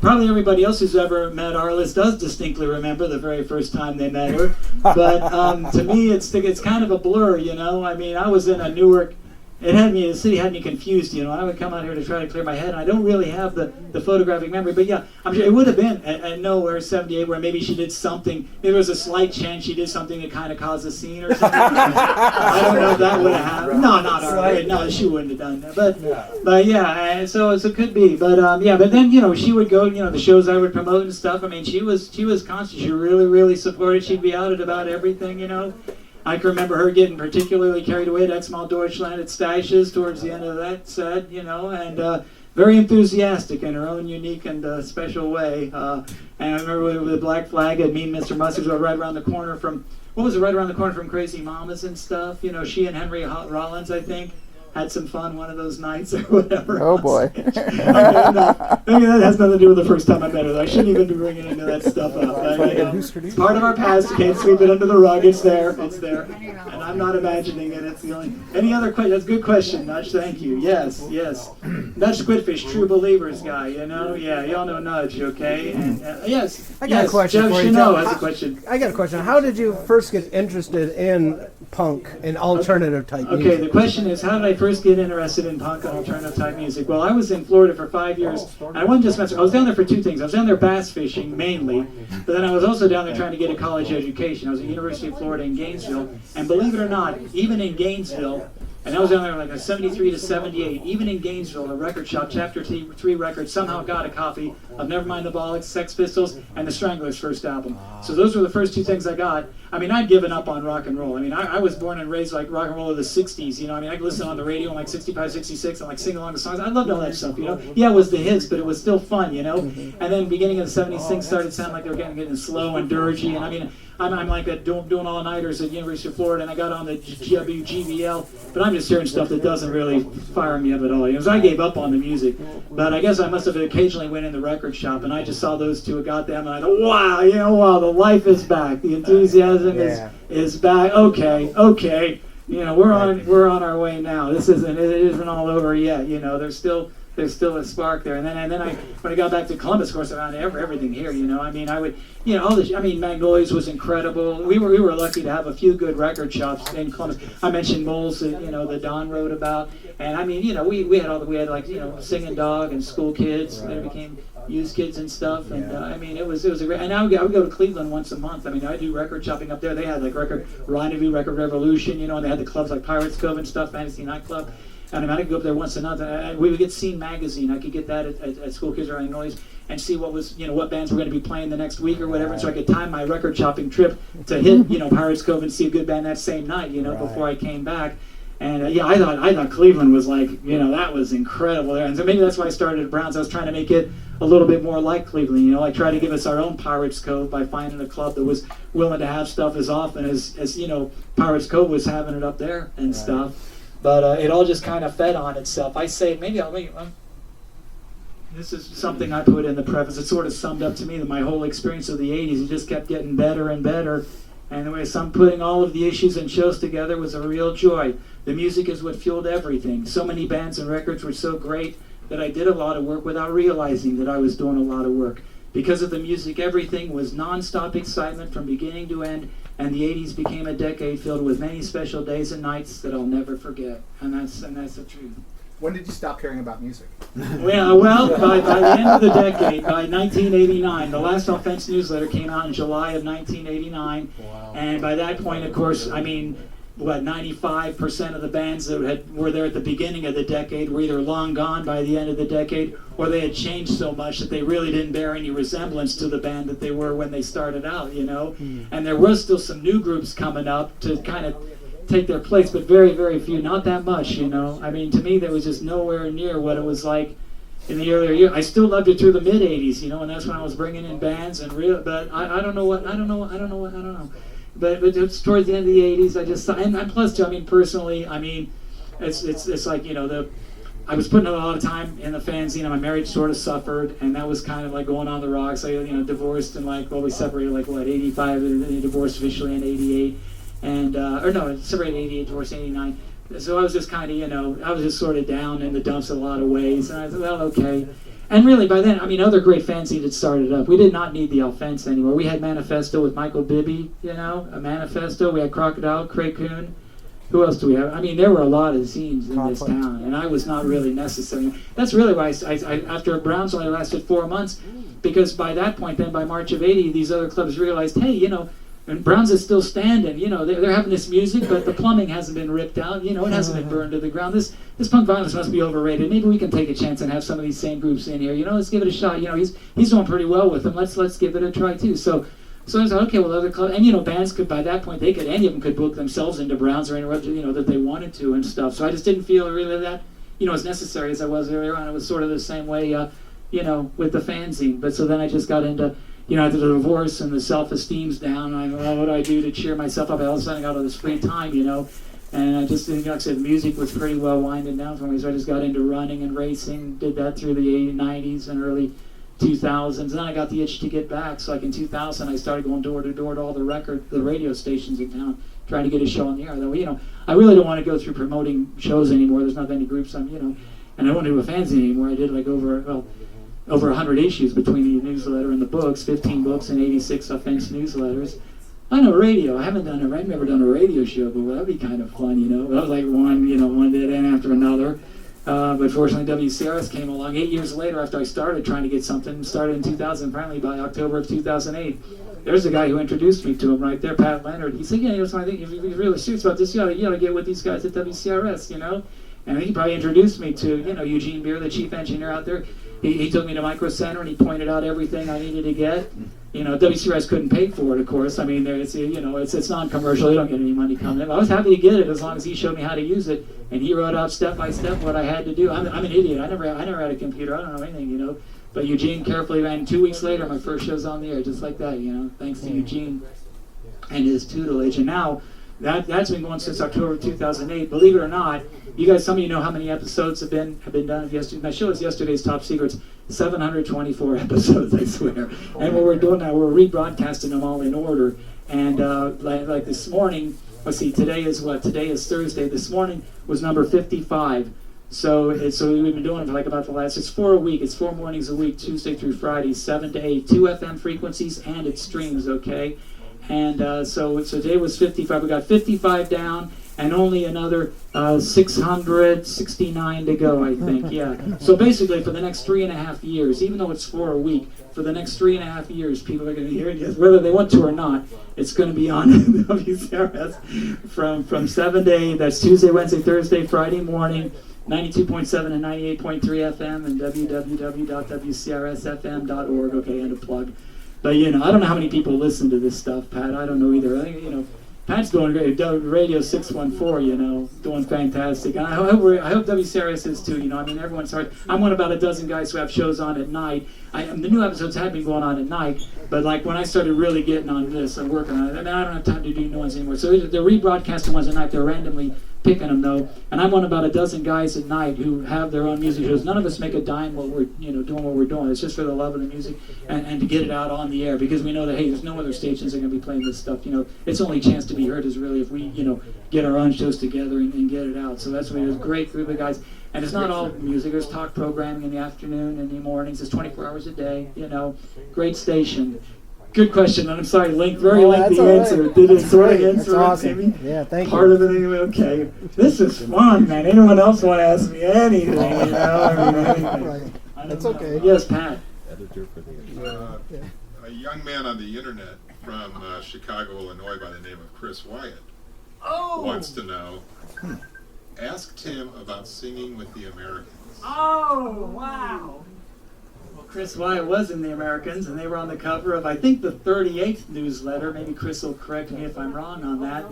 Speaker 1: probably everybody else who's ever met Arliss does distinctly remember the very first time they met her. But to me, it's kind of a blur, you know. I mean, I was in a Newark. The city had me confused, you know. I would come out here to try to clear my head, and I don't really have the photographic memory. But yeah, I'm sure it would have been at Nowhere 78, where maybe she did something. Maybe there was a slight chance she did something that kind of caused a scene or something. I don't know if that would have happened. No, not Arliss. No, she wouldn't have done that. But yeah, and so it could be. But yeah, but then, you know, she would go, you know, the shows I would promote and stuff. I mean, she was constant. She really, really supported. She'd be out at about everything, you know. I can remember her getting particularly carried away at Exmal Deutschland at Stashes towards the end of that set, you know, and very enthusiastic in her own unique and special way. And I remember with the Black Flag and Me and Mr. Mustard were right around the corner from, right around the corner from Crazy Mamas and stuff. You know, she and Henry Rollins, I think, had some fun one of those nights or whatever.
Speaker 5: Oh boy.
Speaker 1: Maybe that has nothing to do with the first time I met her. I shouldn't even be bringing any of that stuff up. It's part of our past. You can't sweep it under the rug. It's there. It's there. And I'm not imagining it. It's the only. Any other question? That's a good question, Nudge. Thank you. Yes. Nudge Squidfish, true believers guy. You know. Yeah. Y'all know Nudge. Okay. And, yes.
Speaker 10: I got a question
Speaker 1: Jeff
Speaker 10: for you,
Speaker 1: Chanel
Speaker 10: Jeff.
Speaker 1: has a question.
Speaker 10: I got a question. How did you first get interested in punk and alternative type music?
Speaker 1: Okay, the question is, how did I first get interested in punk and alternative type music? Well, I was in Florida for 5 years. I wasn't just messing. I was down there for two things. I was down there bass fishing mainly, but then I was also down there trying to get a college education. I was at the University of Florida in Gainesville, and believe it or not, even in Gainesville, and I was down there like a 73 to 78. Even in Gainesville, a record shop, Chapter 3 Records, somehow got a copy of Nevermind the Bollocks, Sex Pistols, and the Stranglers' first album. So those were the first two things I got. I mean, I'd given up on rock and roll. I mean, I was born and raised like rock and roll of the 60s, you know. I mean, I could listen on the radio in like 65, 66 and like sing along the songs. I loved all that stuff, you know. Yeah, it was the hits, but it was still fun, you know. And then beginning of the 70s, things started sounding like they were getting slow and dirgy. And I mean, I'm like doing all-nighters at the University of Florida, and I got on the WGBL, but I'm just hearing stuff that doesn't really fire me up at all. You know, so I gave up on the music. But I guess I must have occasionally went in the record shop, and I just saw those two, got them, and I thought, wow, you know, wow, the life is back. The enthusiasm is back. Okay. You know, we're on our way now. It isn't all over yet. You know, there's still a spark there. And then when I got back to Columbus, of course, I found everything here. You know, I mean, I would, you know, Magnolia's was incredible. We were lucky to have a few good record shops in Columbus. I mentioned Moles, you know, that Don wrote about. And I mean, you know, we had like, you know, Singing Dog and School Kids. They became Used Kids and stuff. And I mean, it was a great. And I would go to Cleveland once a month. I mean, I do record shopping up there. They had like Record Rendezvous, Record Revolution, you know, and they had the clubs like Pirates Cove and stuff, Fantasy Nightclub. And I could go up there once a month. And we would get Scene magazine. I could get that at School Kids Around Noise and see what bands were going to be playing the next week or whatever. And so I could time my record shopping trip to hit, you know, Pirates Cove and see a good band that same night, you know, before I came back. And I thought Cleveland was like, you know, that was incredible there. And so maybe that's why I started at Browns. I was trying to make it a little bit more like Cleveland, you know, like try to give us our own Pirates Cove by finding a club that was willing to have stuff as often as you know, Pirates Cove was having it up there and stuff. But it all just kind of fed on itself. I say this is something I put in the preface. It sort of summed up to me that my whole experience of the 80s, it just kept getting better and better. And the way some putting all of the issues and shows together was a real joy. The music is what fueled everything. So many bands and records were so great that I did a lot of work without realizing that I was doing a lot of work. Because of the music, everything was non-stop excitement from beginning to end, and the 80s became a decade filled with many special days and nights that I'll never forget. And that's the truth.
Speaker 9: When did you stop caring about music?
Speaker 1: Well, by the end of the decade, by 1989, the Last Offense newsletter came out in July of 1989, and by that point, of course, I mean, 95% of the bands that were there at the beginning of the decade were either long gone by the end of the decade, or they had changed so much that they really didn't bear any resemblance to the band that they were when they started out, you know. And there was still some new groups coming up to kind of take their place, but very, very few, not that much, you know. I mean, to me, there was just nowhere near what it was like in the earlier years. I still loved it through the mid 80s, you know, and that's when I was bringing in bands and but I don't know. But it's towards the end of the 80s, I just, and plus too, I mean, personally, I mean, it's like, you know, I was putting a lot of time in the fanzine, and my marriage sort of suffered, and that was kind of like going on the rocks. I, you know, divorced and we separated 85, and divorced officially in 88. And, separated in 88, divorced in 89. So I was just kind of, you know, I was just sort of down in the dumps in a lot of ways. And I thought, well, okay. And really, by then, I mean, other great fanzines had started up. We did not need the Offense anymore. We had Manifesto with Michael Bibby, you know, a Manifesto. We had Crocodile, Craig Coon. Who else do we have? I mean, there were a lot of zines in this town, and I was not really necessary. That's really why I after Browns only lasted 4 months, because by that point, then by March of '80, these other clubs realized, hey, you know, and Browns is still standing. You know, they're having this music, but the plumbing hasn't been ripped out. You know, it hasn't been burned to the ground. This punk violence must be overrated. Maybe we can take a chance and have some of these same groups in here. You know, let's give it a shot. You know, he's doing pretty well with them. Let's give it a try too. So I was like, okay, well, other clubs, and you know, bands could by that point any of them could book themselves into Browns or anywhere, you know, that they wanted to and stuff. So I just didn't feel really that, you know, as necessary as I was earlier on. It was sort of the same way, you know, with the fanzine. But so then I just got into, you know, after the divorce and the self-esteem's down, I well, what do I do to cheer myself up? All of a sudden I got all this free time, you know, and I just, like I said, music was pretty well winding down for me, so I just got into running and racing, did that through the 80s, 90s and early 2000s, and then I got the itch to get back, so like in 2000 I started going door to door to all the radio stations in town, trying to get a show on the air. Though, you know, I really don't want to go through promoting shows anymore. There's not many groups I'm, you know, and I don't do a fanzine anymore. I did like over 100 issues between the newsletter and the books, 15 books and 86 Offense newsletters. I know radio. I've never done a radio show, but that'd be kind of fun, you know. That was like one dead end after another. But fortunately, WCRS came along 8 years later after I started trying to get something. Started in 2000, apparently by October of 2008. There's a guy who introduced me to him right there, Pat Leonard. He said, yeah, you know, so I think if you're really serious about this, you ought to get with these guys at WCRS, you know. And he probably introduced me to, you know, Eugene Beer, the chief engineer out there. He took me to Micro Center and he pointed out everything I needed to get. You know, WCRS couldn't pay for it, of course. I mean, it's, you know, it's non-commercial. They don't get any money coming in. I was happy to get it as long as he showed me how to use it, and he wrote out step by step what I had to do. I'm an idiot. I never had a computer. I don't know anything, you know. But Eugene carefully ran. 2 weeks later, my first show's on the air, just like that, you know, thanks to Eugene and his tutelage. And now that's been going since October 2008. Believe it or not, you guys, some of you know how many episodes have been done. My show is yesterday's Top Secrets. 724 episodes, I swear. And what we're doing now, we're rebroadcasting them all in order. And like this morning, let's see, today is what? Today is Thursday. This morning was number 55. So we've been doing it for like about the last, it's 4 a week. It's 4 mornings a week, Tuesday through Friday, 7 to 8, 2 FM frequencies, and it streams, okay? And so today was 55. We got 55 down, and only another 669 to go, I think. Yeah. So basically, for the next 3.5 years, even though it's 4 a week, for the next 3.5 years, people are going to hear it, whether they want to or not. It's going to be on WCRS from 7 to 8. That's Tuesday, Wednesday, Thursday, Friday morning. 92.7 and 98.3 FM and www.wcrsfm.org. Okay, and a plug. But, you know, I don't know how many people listen to this stuff, Pat. I don't know either. I think, you know, Pat's doing great. Radio 614, you know, doing fantastic. And I hope WCRS is too, you know. I mean, everyone's hard. I'm one of about a dozen guys who have shows on at night. The new episodes have been going on at night, but like when I started really getting on this and working on it, I mean, I don't have time to do new ones anymore. So they're rebroadcasting ones at night. They're randomly picking them though. And I'm one of about a dozen guys at night who have their own music shows. None of us make a dime while we're, you know, doing what we're doing. It's just for the love of the music and to get it out on the air, because we know that, hey, there's no other stations that are going to be playing this stuff. You know, its only chance to be heard is really if we, you know, get our own shows together and get it out. So that's why there's a great group of guys. And it's not all music. There's talk programming in the afternoon and the mornings. It's 24 hours a day, you know. Great station. Good question, and I'm sorry, very lengthy answer. Did it sort of answer it, maybe?
Speaker 10: Yeah, thank you.
Speaker 1: Part of it anyway, okay. This is fun, man. Anyone else want to ask me anything, you know? I mean, anything.
Speaker 10: That's okay.
Speaker 1: Yes, Pat.
Speaker 11: A young man on the internet from Chicago, Illinois, by the name of Chris Wyatt wants to know, ask Tim about singing with the Americans.
Speaker 1: Oh, wow. Well, Chris Wyatt was in the Americans, and they were on the cover of, I think, the 38th newsletter. Maybe Chris will correct me if I'm wrong on that.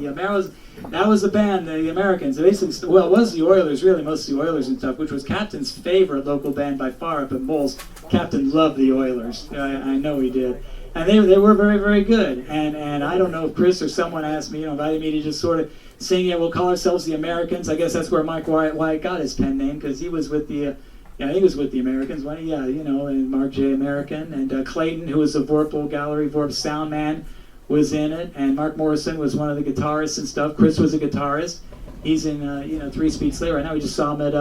Speaker 1: That was the band, the Americans. Basically, well, it was the Oilers, really, most of the Oilers and stuff, which was Captain's favorite local band by far up in Moles. Captain loved the Oilers. I know he did. And they were very, very good. And I don't know if Chris or someone asked me, you know, invited me to just sort of sing, yeah, we'll call ourselves the Americans. I guess that's where Mike Wyatt got his pen name, because he was with the... he was with the Americans, wasn't he? Yeah, you know, and Mark J. American, and Clayton, who was a Vorpal Gallery Vorp sound man, was in it, and Mark Morrison was one of the guitarists and stuff. Chris was a guitarist. He's in, 3 Speed Slay right now. We just saw him at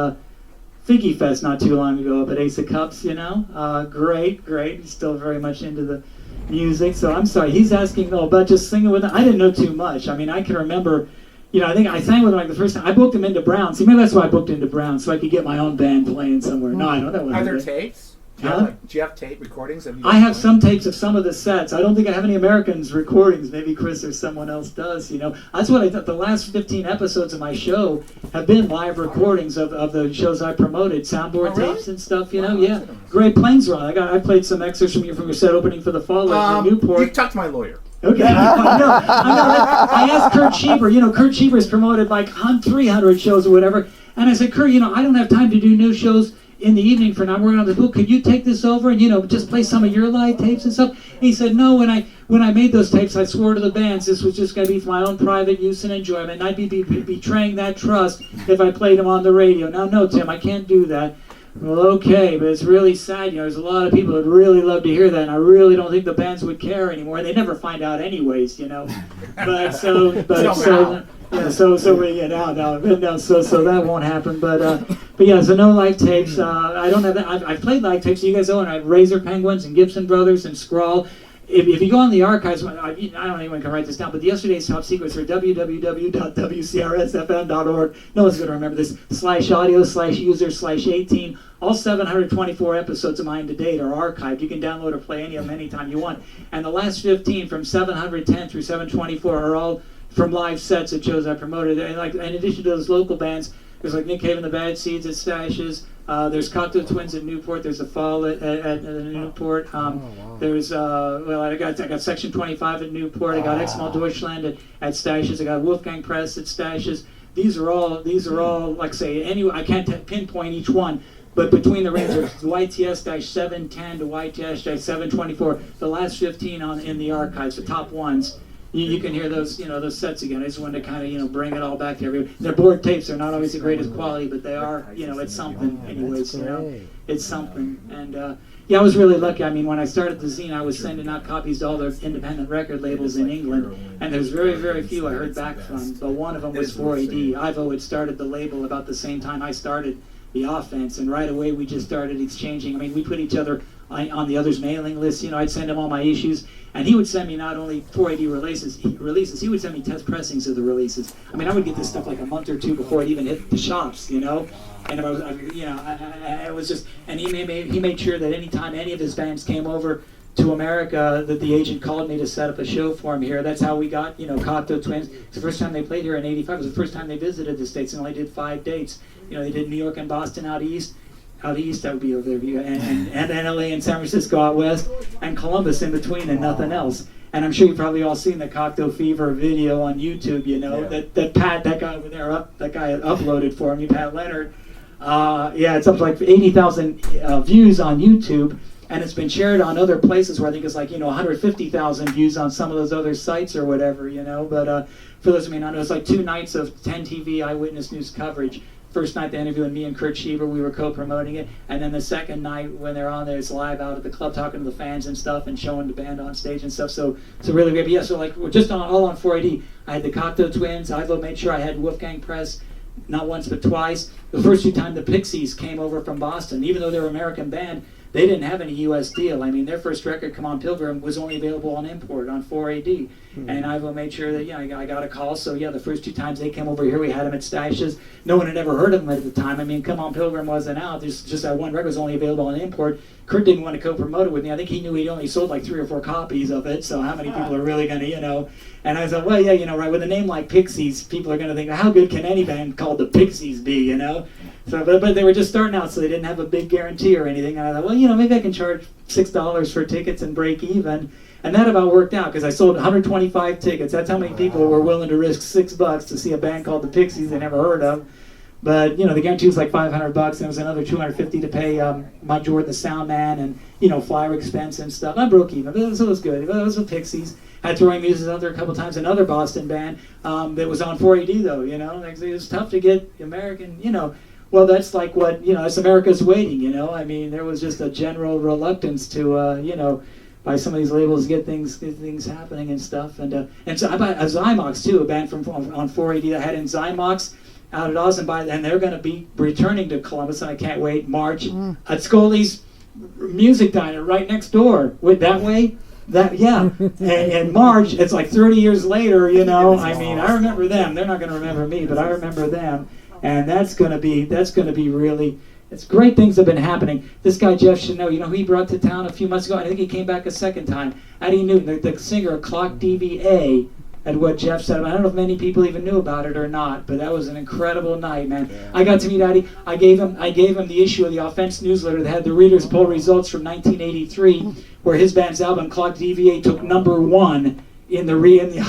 Speaker 1: Figgy Fest not too long ago up at Ace of Cups, you know. Great. He's still very much into the music. So I'm sorry, he's asking about just singing with him. I didn't know too much. I mean, I can remember, I think I sang with him like the first time. I booked him into Brown. See, maybe that's why I booked into Brown, so I could get my own band playing somewhere. No, I don't know what
Speaker 9: Are
Speaker 1: I
Speaker 9: there
Speaker 1: did.
Speaker 9: tapes?
Speaker 1: Huh?
Speaker 9: Do you have tape recordings of you?
Speaker 1: I have some tapes of some of the sets. I don't think I have any Americans recordings. Maybe Chris or someone else does, That's what I thought. The last 15 episodes of my show have been live recordings of the shows I promoted, soundboard tapes and stuff, yeah. Great Plains Run. I played some excerpts from your set opening for the fall in Newport.
Speaker 9: You talk to my lawyer.
Speaker 1: Okay, I asked Kurt Schieber. Kurt Schieber's promoted like 300 shows or whatever, and I said, Kurt, I don't have time to do new shows in the evening for now. I'm working on the book. Could you take this over and just play some of your live tapes and stuff? And he said, no. When I made those tapes, I swore to the bands this was just going to be for my own private use and enjoyment. And I'd be betraying that trust if I played them on the radio. Now, no, Tim, I can't do that. Well, okay, but it's really sad. There's a lot of people that really love to hear that, and I really don't think the bands would care anymore. And they never find out, anyways. But so we get out now. So that won't happen. But yeah, so no live tapes. I don't have that. I've played live tapes. You guys know, and I have Razor Penguins and Gibson Brothers and Scrawl. If you go on the archives, I don't even want to write this down, but yesterday's top secrets are www.wcrsfm.org. No one's going to remember this. /audio/user/18. All 724 episodes of mine to date are archived. You can download or play any of them anytime you want. And the last 15 from 710 through 724 are all from live sets of shows I promoted. And in addition to those local bands, there's like Nick Cave and the Bad Seeds at Stashes. There's Cocktail Twins at Newport. There's a Fall at Newport. There's I got Section 25 at Newport. I got Exmal Deutschland at Stashes. I got Wolfgang Press at Stashes. These are all like say I can't pinpoint each one, but between the range of YTS-710 to YTS-724, the last 15 in the archives, the top ones. You can hear those those sets again. I just wanted to kind of bring it all back to everyone. Their board tapes are not always the greatest quality, but they are it's something anyways. It's something. And I was really lucky. I mean, when I started the zine, I was sending out copies to all the independent record labels in England, and there's very, very few I heard back from. But one of them was 4AD. Ivo had started the label about the same time I started the Offense, and right away we just started exchanging. I mean, we put each other on the other's mailing list. I'd send him all my issues, and he would send me not only 4AD releases, he would send me test pressings of the releases. I mean, I would get this stuff like a month or two before it even hit the shops, And if I was, it was just, and he made sure that anytime any of his bands came over to America, that the agent called me to set up a show for him here. That's how we got, Cocktail Twins. It's the first time they played here in '85. It was the first time they visited the States, and only did 5 dates. They did New York and Boston out east. Out east, that would be over there, and LA and San Francisco out west, and Columbus in between, and nothing else. And I'm sure you've probably all seen the Cocktail Fever video on YouTube, that guy over there, that guy uploaded for me, Pat Leonard. It's up to like 80,000 views on YouTube, and it's been shared on other places where I think it's like 150,000 views on some of those other sites or whatever, But for those of you who may not know, it's like 2 nights of 10 TV eyewitness news coverage. First night, the interview with me and Kurt Schieber, we were co-promoting it. And then the second night, when they're on there, it's live out at the club, talking to the fans and stuff, and showing the band on stage and stuff. So really great. But yeah, so like we're just all on 4AD. I had the Cocktail Twins. Ivo made sure I had Wolfgang Press, not once but twice. The first 2 times the Pixies came over from Boston, even though they're an American band, they didn't have any U.S. deal. I mean, their first record, Come On Pilgrim, was only available on import on 4AD. And Ivo made sure that, I got a call. So, the first 2 times they came over here, we had them at Stashes. No one had ever heard of them at the time. I mean, Come On Pilgrim wasn't out. There's just that one record was only available on import. Kurt didn't want to co-promote it with me. I think he knew he'd only sold like 3 or 4 copies of it. So how many people are really going to, And I said, well, yeah, right, with a name like Pixies, people are going to think, how good can any band called the Pixies be, So, but they were just starting out, so they didn't have a big guarantee or anything. And I thought, well, maybe I can charge $6 for tickets and break even. And that about worked out, because I sold 125 tickets. That's how many people were willing to risk $6 to see a band called the Pixies they never heard of. But, the guarantee was like $500, and there was another $250 to pay Mike Jordan, the sound man, and, flyer expense and stuff. I broke even, but it was good. It was the Pixies. I had Throwing Muses out there a couple times, another Boston band that was on 4AD, though, It was tough to get American, Well, that's like what, that's America's waiting, I mean, there was just a general reluctance to, by some of these labels get things happening and stuff. And so I bought a Zymox, too, a band from on 4AD that had in Zymox out at Austin, and they're going to be returning to Columbus, and I can't wait. March at Scully's Music Diner right next door. That way. And March, it's like 30 years later, you know. I mean, I remember them. They're not going to remember me, but I remember them, and that's going to be really. It's great things have been happening. This guy Jeff Chanel, you know who he brought to town a few months ago? I think he came back a second time. Addie Newton, the singer, Clock DVA, and what Jeff said. I don't know if many people even knew about it or not, but that was an incredible night, man. Yeah. I got to meet Addie. I gave him the issue of the Offense newsletter that had the readers' poll results from 1983, where his band's album Clock DVA took #1 in the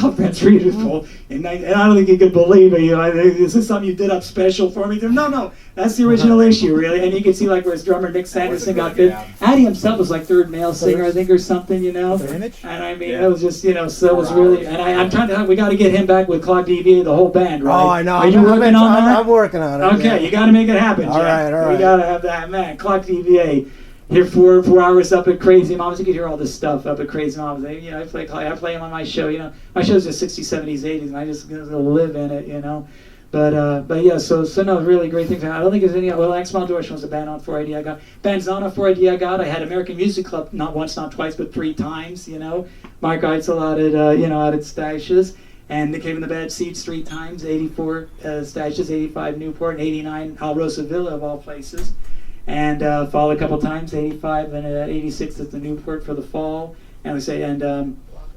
Speaker 1: Offense readers' poll. And I don't think you could believe it. You know, is this something you did up special for me? No, that's the original issue, really. And you can see like where his drummer Nick Sanderson got good. Addie himself was like third male singer, I think, or something, you know. And I mean, it was just, you know, so it was really. And I'm trying to. We got to get him back with Clock DVA, the whole band, right?
Speaker 10: Oh, I know.
Speaker 1: Are you working on that?
Speaker 10: I'm working on it.
Speaker 1: Okay,
Speaker 10: yeah.
Speaker 1: You got to make it happen, Jeff.
Speaker 10: All right.
Speaker 1: We got to have that, man. Clock DVA. Here 4 hours up at Crazy Moms. You can hear all this stuff up at Crazy Moms. You know, I play them on my show. You know, my show's just 60s, 70s, 80s, and I just live in it. You know, but yeah. So no, really great things. I don't think there's any. Well, Axe Maldorsh was a band on 4AD. I got bands on 4AD. I had American Music Club not once, not twice, but 3 times. You know, Mark Eitzel out at out at Stashes. And Nick Cave in the Bad Seeds 3 times. 84 Stashes, 85 Newport, and 89 Alrosa Villa of all places. And followed a couple times, 85 and 86 at the Newport for the fall. And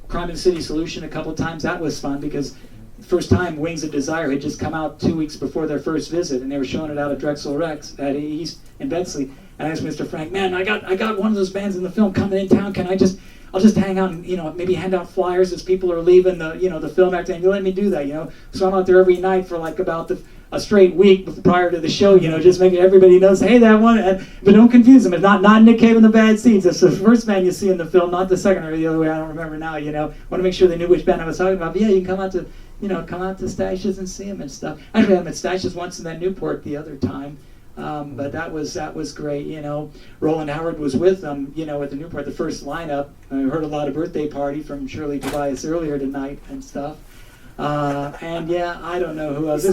Speaker 1: Crime and City Solution a couple times. That was fun because the first time Wings of Desire had just come out 2 weeks before their first visit, and they were showing it out at Drexel Rex at East in Bexley. And I asked Mr. Frank, man, I got one of those bands in the film coming in town. Can I'll just hang out and, you know, maybe hand out flyers as people are leaving the film acting. You let me do that, you know. So I'm out there every night for like about a straight week prior to the show, you know, just making everybody knows, hey, that one, but don't confuse them. It's not Nick Cave in the Bad Seeds. It's the first band you see in the film, not the second or the other way. I don't remember now, you know. Want to make sure they knew which band I was talking about. But yeah, you can come out to Stashes and see them and stuff. Actually, I had them at Stashes once and then Newport the other time. But that was great, you know. Roland Howard was with them, you know, at the Newport, the first lineup. I heard a lot of birthday party from Shirley Tobias earlier tonight and stuff. And yeah, I don't know who else.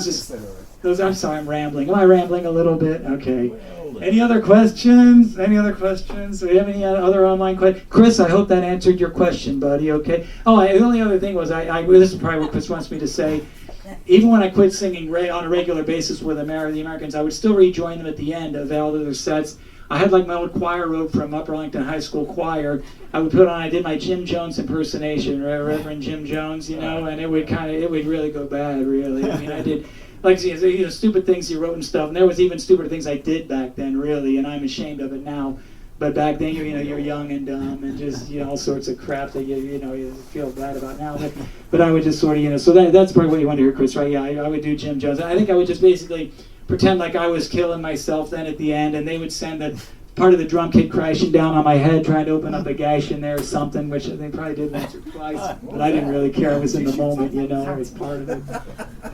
Speaker 1: I'm sorry, I'm rambling. Am I rambling a little bit? Okay. Any other questions? Do we have any other online questions? Chris, I hope that answered your question, buddy. Okay. Oh, the only other thing was, this is probably what Chris wants me to say. Even when I quit singing on a regular basis with the Americans, I would still rejoin them at the end of all of their sets. I had like my old choir robe from Upper Arlington High School choir. I did my Jim Jones impersonation, Reverend Jim Jones, you know, and it would really go bad, really. I mean, I did, like, you know, stupid things he wrote and stuff, and there was even stupider things I did back then, really, and I'm ashamed of it now. But back then, you know, you're young and dumb and just, you know, all sorts of crap that you feel bad about now. But I would just sort of, you know, so that's probably what you want to hear, Chris, right? Yeah, I would do Jim Jones. I think I would just basically pretend like I was killing myself then at the end, and they would send that part of the drum kit crashing down on my head, trying to open up a gash in there or something, which they probably did once or twice. But I didn't really care. I was in the moment, you know. It was part of it.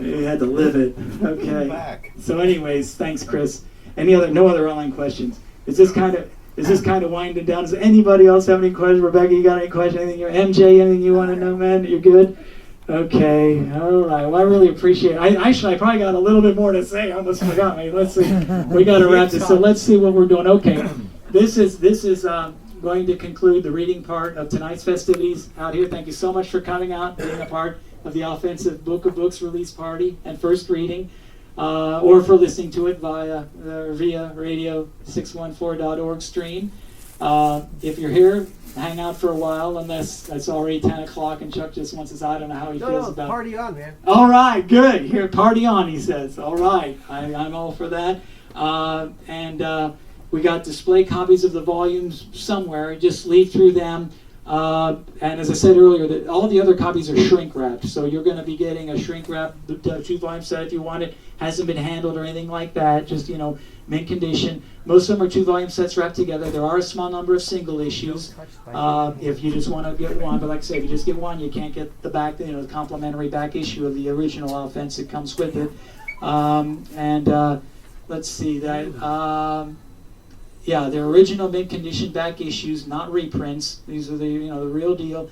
Speaker 1: You had to live it. Okay. So, anyways, thanks, Chris. No other online questions? Is this kind of winding down? Does anybody else have any questions? Rebecca, you got any questions? MJ, anything you want to know, man? You're good? Okay, all right. Well, I really appreciate it. I probably got a little bit more to say. I almost forgot. Let's see. We got to wrap this. So let's see what we're doing. Okay, this is going to conclude the reading part of tonight's festivities out here. Thank you so much for coming out, being a part of the Offensive Book of Books release party and first reading, or for listening to it via radio614.org stream. If you're here, hang out for a while, unless it's already 10 o'clock and Chuck just wants us out. I don't know how he feels about it.
Speaker 3: Party on, man.
Speaker 1: All right, good. Here, party on, he says. All right, I'm all for that. And we got display copies of the volumes somewhere. Just leaf through them. And as I said earlier, all the other copies are shrink wrapped. So you're going to be getting a shrink wrapped 2-volume set if you want it. Hasn't been handled or anything like that. Just, you know, mint condition. Most of them are 2-volume sets wrapped together. There are a small number of single issues if you just want to get one. But like I say, if you just get one, you can't get the back, the complimentary back issue of the original Offense that comes with it. Let's see that. Yeah, they're original mint condition back issues, not reprints. These are the real deal.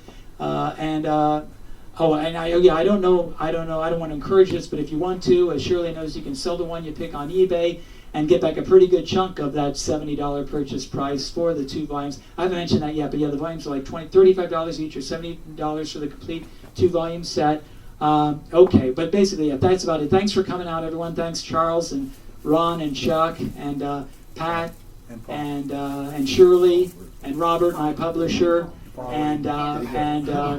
Speaker 1: Oh, and I don't know, I don't want to encourage this, but if you want to, as Shirley knows, you can sell the one you pick on eBay and get back a pretty good chunk of that $70 purchase price for the 2 volumes. I haven't mentioned that yet, but yeah, the volumes are like $35 each or $70 for the complete 2-volume set. Okay, but basically, yeah, that's about it. Thanks for coming out, everyone. Thanks, Charles and Ron and Chuck and Pat and Shirley and Robert, my publisher, and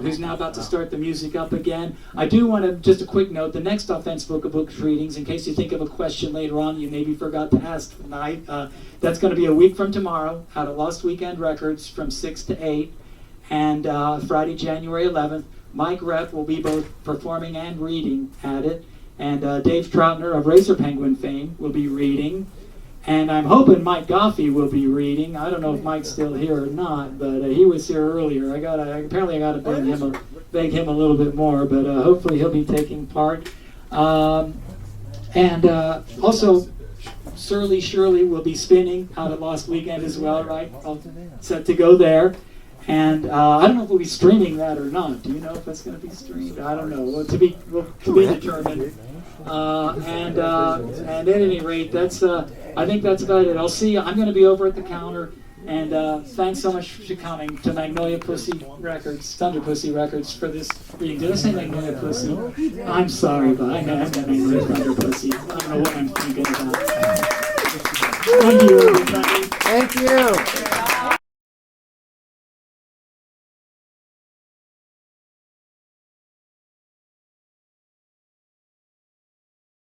Speaker 1: who's now about to start the music up again. I do want to, just a quick note, the next Offense Book of Books readings, in case you think of a question later on you maybe forgot to ask tonight, that's going to be a week from tomorrow out at Lost Weekend Records from 6 to 8, and Friday, January 11th. Mike Rep will be both performing and reading at it, and Dave Troutner of Razor Penguin fame will be reading. And I'm hoping Mike Goffey will be reading. I don't know if Mike's still here or not, but he was here earlier. Apparently I gotta beg him a little bit more, but hopefully he'll be taking part. And also, Shirley will be spinning out at Lost Weekend as well, right? All set to go there. And I don't know if we'll be streaming that or not. Do you know if that's going to be streamed? I don't know. Well, to be determined. And at any rate, that's I think that's about it. I'll see you. I'm going to be over at the counter. And thanks so much for coming to Magnolia Pussy Records, Thunder Pussy Records for this reading. Did I say Magnolia Pussy? I'm sorry, but I meant Magnolia Thunder Pussy. I don't know what I'm thinking about. Thank you, everybody.
Speaker 10: Thank you.